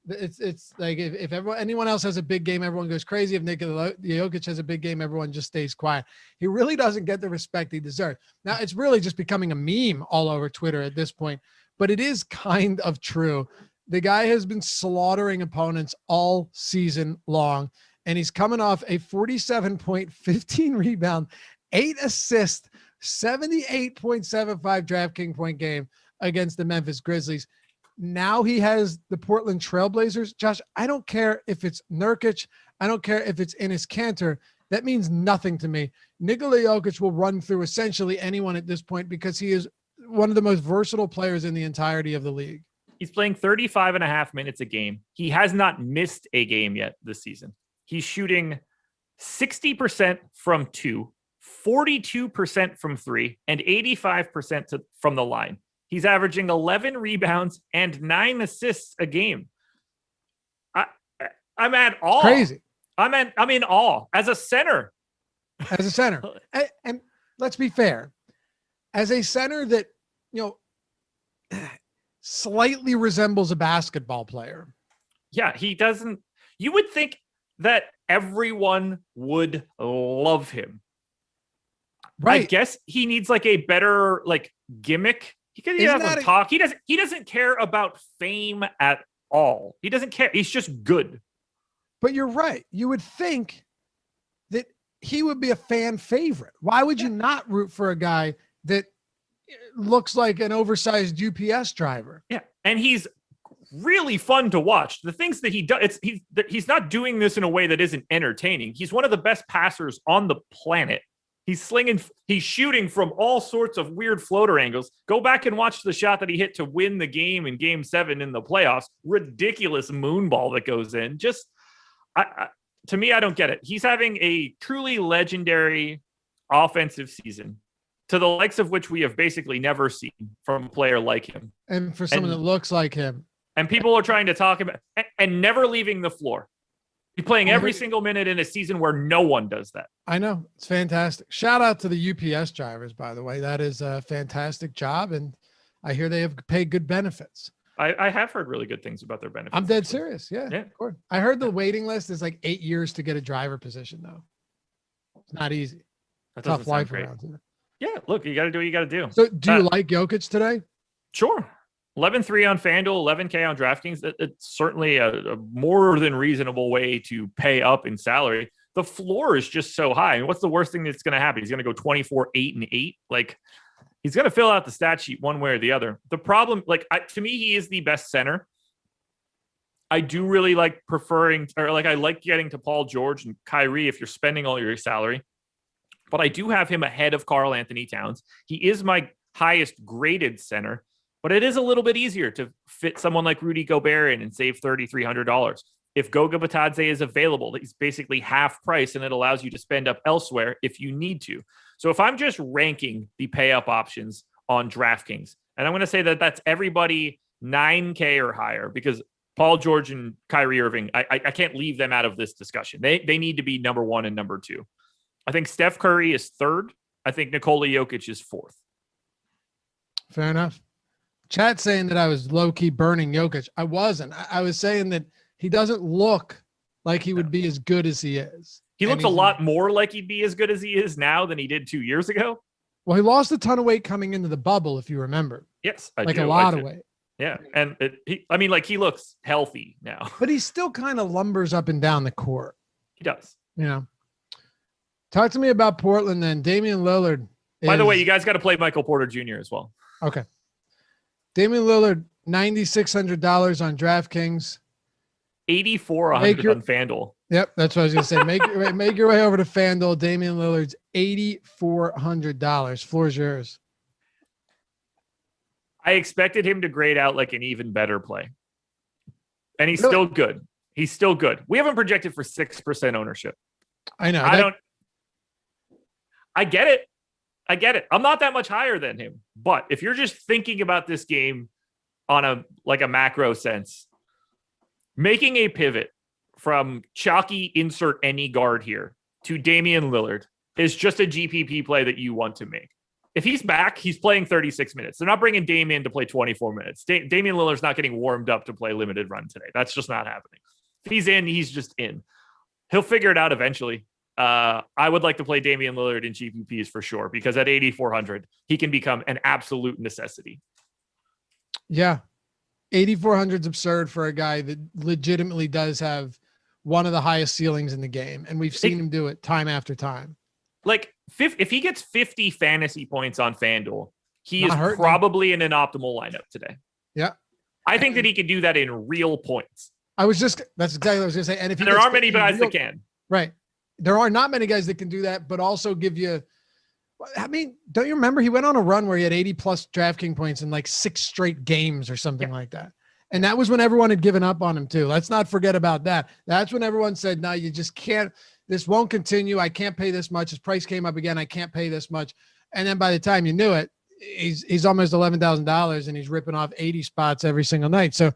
It's like if anyone else has a big game, everyone goes crazy. If Nikola Jokic has a big game, everyone just stays quiet. He really doesn't get the respect he deserves. Now it's really just becoming a meme all over Twitter at this point, but it is kind of true. The guy has been slaughtering opponents all season long, and he's coming off a 47-point, 15 rebound, 8 assist, 78.75 DraftKings point game against the Memphis Grizzlies. Now he has the Portland Trailblazers. Josh, I don't care if it's Nurkic. I don't care if it's Enes Kanter. That means nothing to me. Nikola Jokic will run through essentially anyone at this point because he is one of the most versatile players in the entirety of the league. He's playing 35.5 minutes a game. He has not missed a game yet this season. He's shooting 60% from 2, 42% from three, and 85% from the line. He's averaging 11 rebounds and 9 assists a game. I'm at awe. Crazy. I'm in awe as a center. As a center. And let's be fair. As a center that, slightly resembles a basketball player. Yeah, he doesn't. You would think that everyone would love him. Right. I guess he needs like a better gimmick. He doesn't talk. He doesn't care about fame at all. He doesn't care. He's just good. But you're right. You would think that he would be a fan favorite. Why would you not root for a guy that looks like an oversized UPS driver? Yeah. And he's really fun to watch. The things that he does, he's not doing this in a way that isn't entertaining. He's one of the best passers on the planet. He's shooting from all sorts of weird floater angles. Go back and watch the shot that he hit to win the game in Game 7 in the playoffs. Ridiculous moonball that goes in. Just, to me, I don't get it. He's having a truly legendary offensive season, to the likes of which we have basically never seen from a player like him. And for someone that looks like him. And people are trying to talk about and never leaving the floor. He's playing every single minute in a season where no one does that. I know. It's fantastic. Shout out to the UPS drivers, by the way. That is a fantastic job. And I hear they have paid good benefits. I have heard really good things about their benefits. I'm dead serious. Yeah. Of course. I heard the waiting list is like 8 years to get a driver position, though. It's not easy. Tough life around here. Yeah, look, you got to do what you got to do. So do you like Jokic today? Sure. 11-3 on FanDuel, 11K on Draftkings. It's certainly a more than reasonable way to pay up in salary. The floor is just so high. I mean, what's the worst thing that's going to happen? He's going to go 24, 8, and 8. He's going to fill out the stat sheet one way or the other. The problem, to me, he is the best center. I do really like I like getting to Paul George and Kyrie if you're spending all your salary. But I do have him ahead of Karl Anthony Towns. He is my highest graded center, but it is a little bit easier to fit someone like Rudy Gobert in and save $3,300. If Goga Bitadze is available, he's basically half price, and it allows you to spend up elsewhere if you need to. So if I'm just ranking the pay up options on DraftKings, and I'm going to say that that's everybody 9K or higher, because Paul George and Kyrie Irving, I can't leave them out of this discussion. They need to be number 1 and number 2. I think Steph Curry is 3rd. I think Nikola Jokic is 4th. Fair enough. Chat saying that I was low-key burning Jokic. I wasn't. I was saying that he doesn't look like he would be as good as he is. He looks a lot more like he'd be as good as he is now than he did 2 years ago. Well, he lost a ton of weight coming into the bubble, if you remember. Yes, I do. A lot of weight. Yeah, and he looks healthy now. But he still kind of lumbers up and down the court. He does. Talk to me about Portland then. Damian Lillard. By the way, you guys got to play Michael Porter Jr. as well. Okay. Damian Lillard, $9,600 on DraftKings. $8,400 on FanDuel. Yep, that's what I was going to say. Make your way over to FanDuel. Damian Lillard's $8,400. Floor's yours. I expected him to grade out like an even better play. And he's still good. He's still good. We haven't projected for 6% ownership. I know. I get it. I'm not that much higher than him. But if you're just thinking about this game on a macro sense, making a pivot from chalky insert any guard here to Damian Lillard is just a GPP play that you want to make. If he's back, he's playing 36 minutes. They're not bringing Damian to play 24 minutes. Damian Lillard's not getting warmed up to play limited run today. That's just not happening. If he's in, he's just in. He'll figure it out eventually. I would like to play Damian Lillard in GPPs for sure, because at 8,400, he can become an absolute necessity. Yeah. 8,400 is absurd for a guy that legitimately does have one of the highest ceilings in the game. And we've seen him do it time after time. If he gets 50 fantasy points on FanDuel, he is probably in an optimal lineup today. Yeah. I think that he can do that in real points. That's exactly what I was going to say. And there aren't many guys that can. Right. There are not many guys that can do that, but also give you, don't you remember he went on a run where he had 80 plus DraftKings points in 6 straight games or something like that. And that was when everyone had given up on him too. Let's not forget about that. That's when everyone said, no, you just can't, this won't continue. I can't pay this much. His price came up again. I can't pay this much. And then by the time you knew it, he's almost $11,000 and he's ripping off 80 spots every single night. So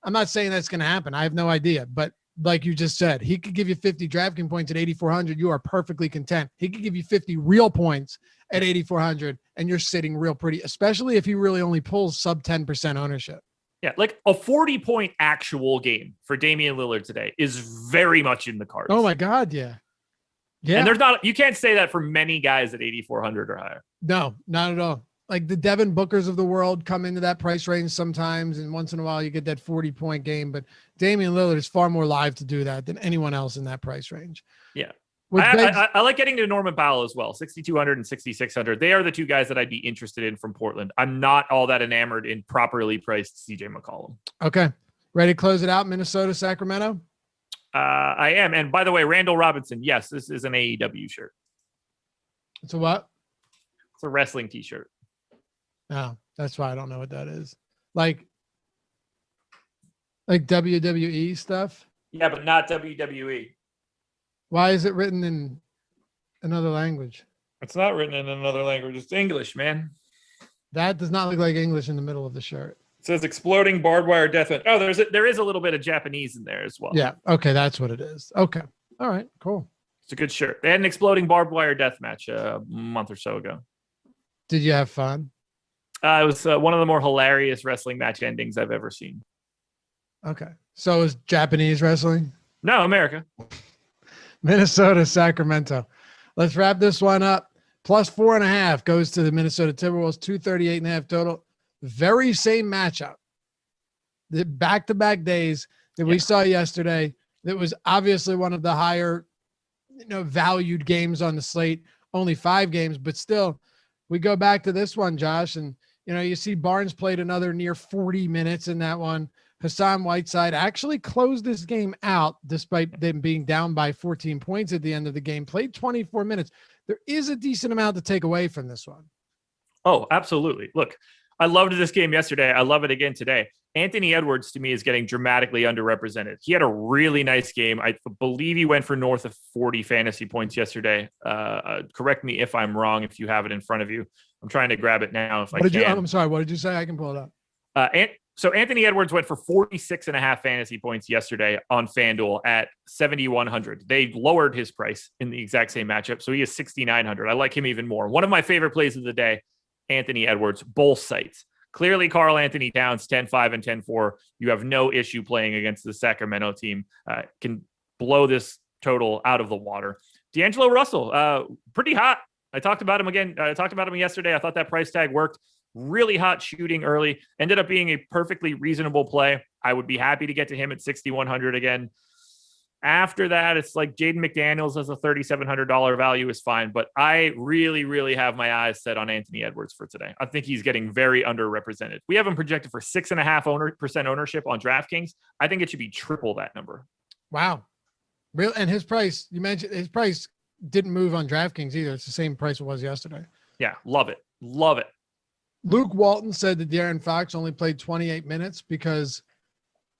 I'm not saying that's going to happen. I have no idea, but like you just said, he could give you 50 DraftKings points at 8,400. You are perfectly content. He could give you 50 real points at 8,400 and you're sitting real pretty, especially if he really only pulls sub 10% ownership. Yeah, like a 40-point actual game for Damian Lillard today is very much in the cards. Oh my God, yeah. Yeah. And you can't say that for many guys at 8,400 or higher. No, not at all. Like the Devin Bookers of the world come into that price range sometimes, and once in a while you get that 40-point game. But Damian Lillard is far more live to do that than anyone else in that price range. Yeah. I like getting to Norman Powell as well, 6,200 and 6,600. They are the two guys that I'd be interested in from Portland. I'm not all that enamored in properly priced CJ McCollum. Okay. Ready to close it out, Minnesota, Sacramento? I am. And by the way, Randall Robinson, yes, this is an AEW shirt. It's a what? It's a wrestling t-shirt. No, that's why I don't know what that is. Like WWE stuff? Yeah, but not WWE. Why is it written in another language? It's not written in another language. It's English, man. That does not look like English in the middle of the shirt. It says exploding barbed wire death. Oh, there is a little bit of Japanese in there as well. Yeah. Okay. That's what it is. Okay. All right. Cool. It's a good shirt. They had an exploding barbed wire death match a month or so ago. Did you have fun? It was one of the more hilarious wrestling match endings I've ever seen. Okay. So is Japanese wrestling? No, America. Minnesota, Sacramento. Let's wrap this one up. Plus 4.5 goes to the Minnesota Timberwolves, 238.5 total. Very same matchup. The back-to-back days that we saw yesterday. That was obviously one of the higher, valued games on the slate. Only 5 games, but still, we go back to this one, Josh, and you see Barnes played another near 40 minutes in that one. Hassan Whiteside actually closed this game out despite them being down by 14 points at the end of the game, played 24 minutes. There is a decent amount to take away from this one. Oh, absolutely. Look, I loved this game yesterday. I love it again today. Anthony Edwards, to me, is getting dramatically underrepresented. He had a really nice game. I believe he went for north of 40 fantasy points yesterday. Correct me if I'm wrong, if you have it in front of you. I'm trying to grab it now if I can. I'm sorry, what did you say? I can pull it up. So Anthony Edwards went for 46.5 fantasy points yesterday on FanDuel at 7,100. They lowered his price in the exact same matchup, so he is 6,900. I like him even more. One of my favorite plays of the day, Anthony Edwards, both sites. Clearly, Karl Anthony Towns, 10-5 and 10-4. You have no issue playing against the Sacramento team. Can blow this total out of the water. D'Angelo Russell, pretty hot. I talked about him again. I talked about him yesterday. I thought that price tag worked. Really hot shooting early. Ended up being a perfectly reasonable play. I would be happy to get to him at 6,100 again. After that, it's like Jaden McDaniels as a $3,700 value is fine, but I really, really have my eyes set on Anthony Edwards for today. I think he's getting very underrepresented. We have him projected for 6.5% ownership on DraftKings. I think it should be triple that number. Wow. Real, and his price, you mentioned his price didn't move on DraftKings either. It's the same price it was yesterday. Yeah, love it. Love it. Luke Walton said that De'Aaron Fox only played 28 minutes because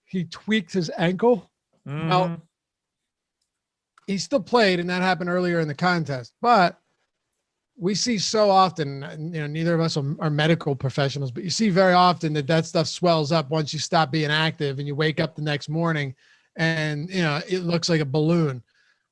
he tweaked his ankle. Well, he still played, and that happened earlier in the contest. But we see so often, neither of us are medical professionals, but you see very often that stuff swells up once you stop being active and you wake up the next morning and, it looks like a balloon.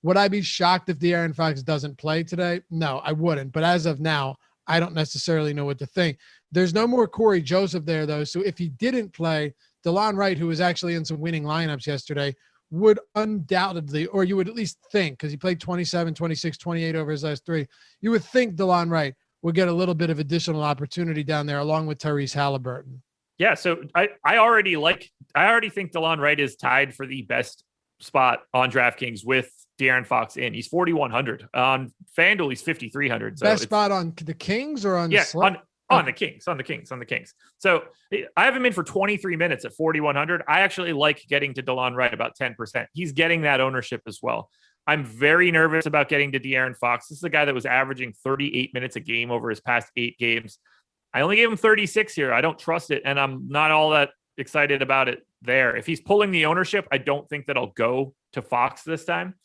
Would I be shocked if De'Aaron Fox doesn't play today? No, I wouldn't. But as of now, I don't necessarily know what to think. There's no more Corey Joseph there, though. So if he didn't play, DeLon Wright, who was actually in some winning lineups yesterday, would undoubtedly, or you would at least think, because he played 27, 26, 28 over his last 3, you would think DeLon Wright would get a little bit of additional opportunity down there along with Tyrese Halliburton. Yeah, so I already think DeLon Wright is tied for the best spot on DraftKings with De'Aaron Fox in. He's 4,100. On FanDuel, he's 5,300. So best spot on the Kings or on the slate? On the Kings. So I have him in for 23 minutes at 4,100. I actually like getting to DeLon Wright about 10%. He's getting that ownership as well. I'm very nervous about getting to De'Aaron Fox. This is a guy that was averaging 38 minutes a game over his past 8 games. I only gave him 36 here. I don't trust it, and I'm not all that excited about it there. If he's pulling the ownership, I don't think that I'll go to Fox this time.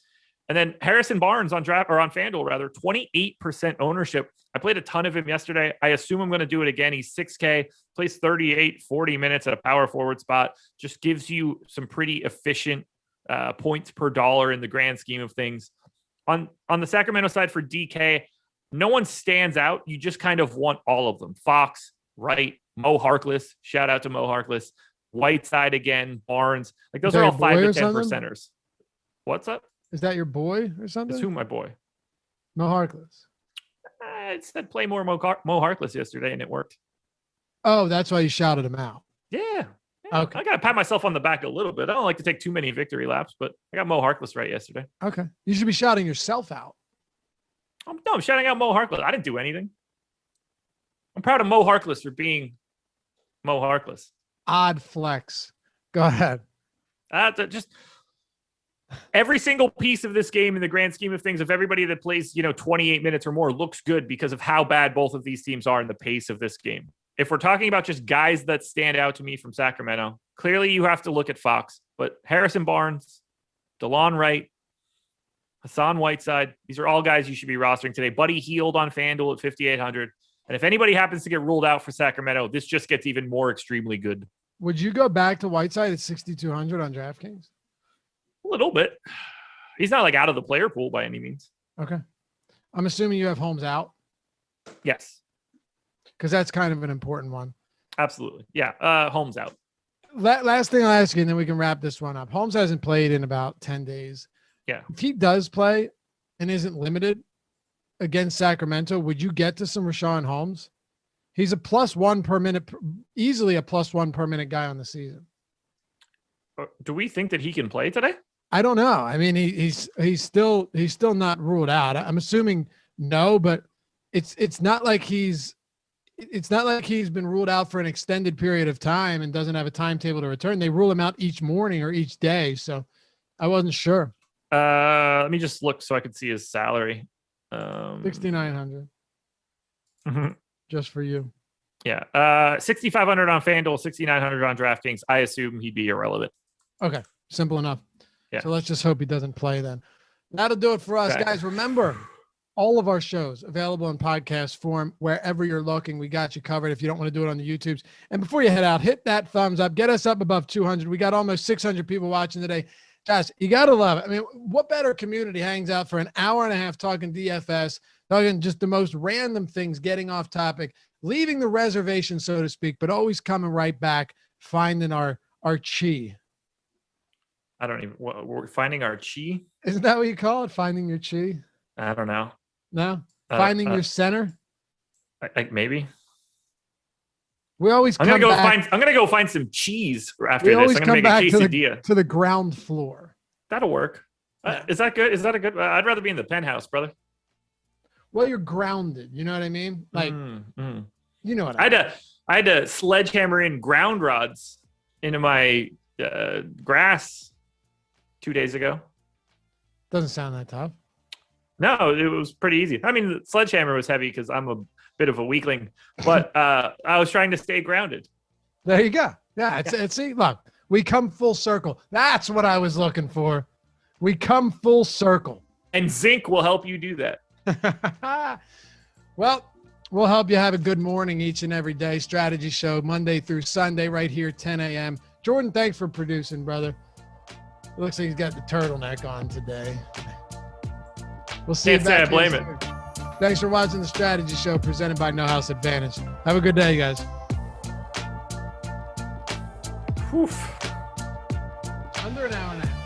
And then Harrison Barnes on FanDuel, 28% ownership. I played a ton of him yesterday. I assume I'm going to do it again. He's 6K, plays 38, 40 minutes at a power forward spot. Just gives you some pretty efficient points per dollar in the grand scheme of things. On the Sacramento side for DK, no one stands out. You just kind of want all of them. Fox, Wright, Mo Harkless. Shout out to Mo Harkless. Whiteside again, Barnes. Like those are all 5 to 10 percenters. What's up? Is that your boy or something? It's who, my boy? Mo Harkless. I said play more Mo Harkless yesterday, and it worked. Oh, that's why you shouted him out. Yeah. Okay. I got to pat myself on the back a little bit. I don't like to take too many victory laps, but I got Mo Harkless right yesterday. Okay. You should be shouting yourself out. I'm shouting out Mo Harkless. I didn't do anything. I'm proud of Mo Harkless for being Mo Harkless. Odd flex. Go ahead. Just every single piece of this game in the grand scheme of things, if everybody that plays, 28 minutes or more looks good because of how bad both of these teams are in the pace of this game. If we're talking about just guys that stand out to me from Sacramento, clearly you have to look at Fox, but Harrison Barnes, DeLon Wright, Hassan Whiteside, these are all guys you should be rostering today. Buddy Hield on FanDuel at 5,800. And if anybody happens to get ruled out for Sacramento, this just gets even more extremely good. Would you go back to Whiteside at 6,200 on DraftKings? A little bit. He's not like out of the player pool by any means. Okay. I'm assuming you have Holmes out. Yes. Because that's kind of an important one. Absolutely. Yeah. Holmes out. Last thing I'll ask you, and then we can wrap this one up. Holmes hasn't played in about 10 days. Yeah. If he does play and isn't limited against Sacramento, would you get to some Rashawn Holmes? He's a +1 per minute, easily a +1 per minute guy on the season. Do we think that he can play today? I don't know. I mean, he's still not ruled out. I'm assuming no, but it's not like he's been ruled out for an extended period of time and doesn't have a timetable to return. They rule him out each morning or each day, so I wasn't sure. Let me just look so I could see his salary. 6,900. Mm-hmm. Just for you. Yeah. 6,500 on FanDuel, 6,900 on DraftKings. I assume he'd be irrelevant. Okay. Simple enough. Yeah. So let's just hope he doesn't play then. That'll do it for us, okay. Guys. Remember, all of our shows available in podcast form wherever you're looking. We got you covered if you don't want to do it on the YouTubes. And before you head out, hit that thumbs up. Get us up above 200. We got almost 600 people watching today. Guys, you got to love it. I mean, what better community hangs out for an hour and a half talking DFS, talking just the most random things, getting off topic, leaving the reservation, so to speak, but always coming right back, finding our chi. I don't even, we're finding our chi? Isn't that what you call it? Finding your chi? I don't know. No? Finding your center? Maybe. We always I'm gonna go find some cheese after this. I'm gonna make a quesadilla to the ground floor. That'll work. Yeah. Is that good? Is that a good? I'd rather be in the penthouse, brother. Well, you're grounded. You know what I mean? Like, you know what I had to sledgehammer in ground rods into my grass 2 days ago. Doesn't sound that tough. No, it was pretty easy. I mean, the sledgehammer was heavy because I'm a bit of a weakling, but I was trying to stay grounded. There you go. Yeah, it's see, look, we come full circle. That's what I was looking for. We come full circle. And zinc will help you do that. Well, we'll help you have a good morning each and every day. Strategy show Monday through Sunday right here, 10 a.m. Jordan, thanks for producing, brother. It looks like he's got the turtleneck on today. We'll see. Can't say I blame it. Thanks for watching the Strategy Show presented by No House Advantage. Have a good day, guys. Oof. Under an hour and a half.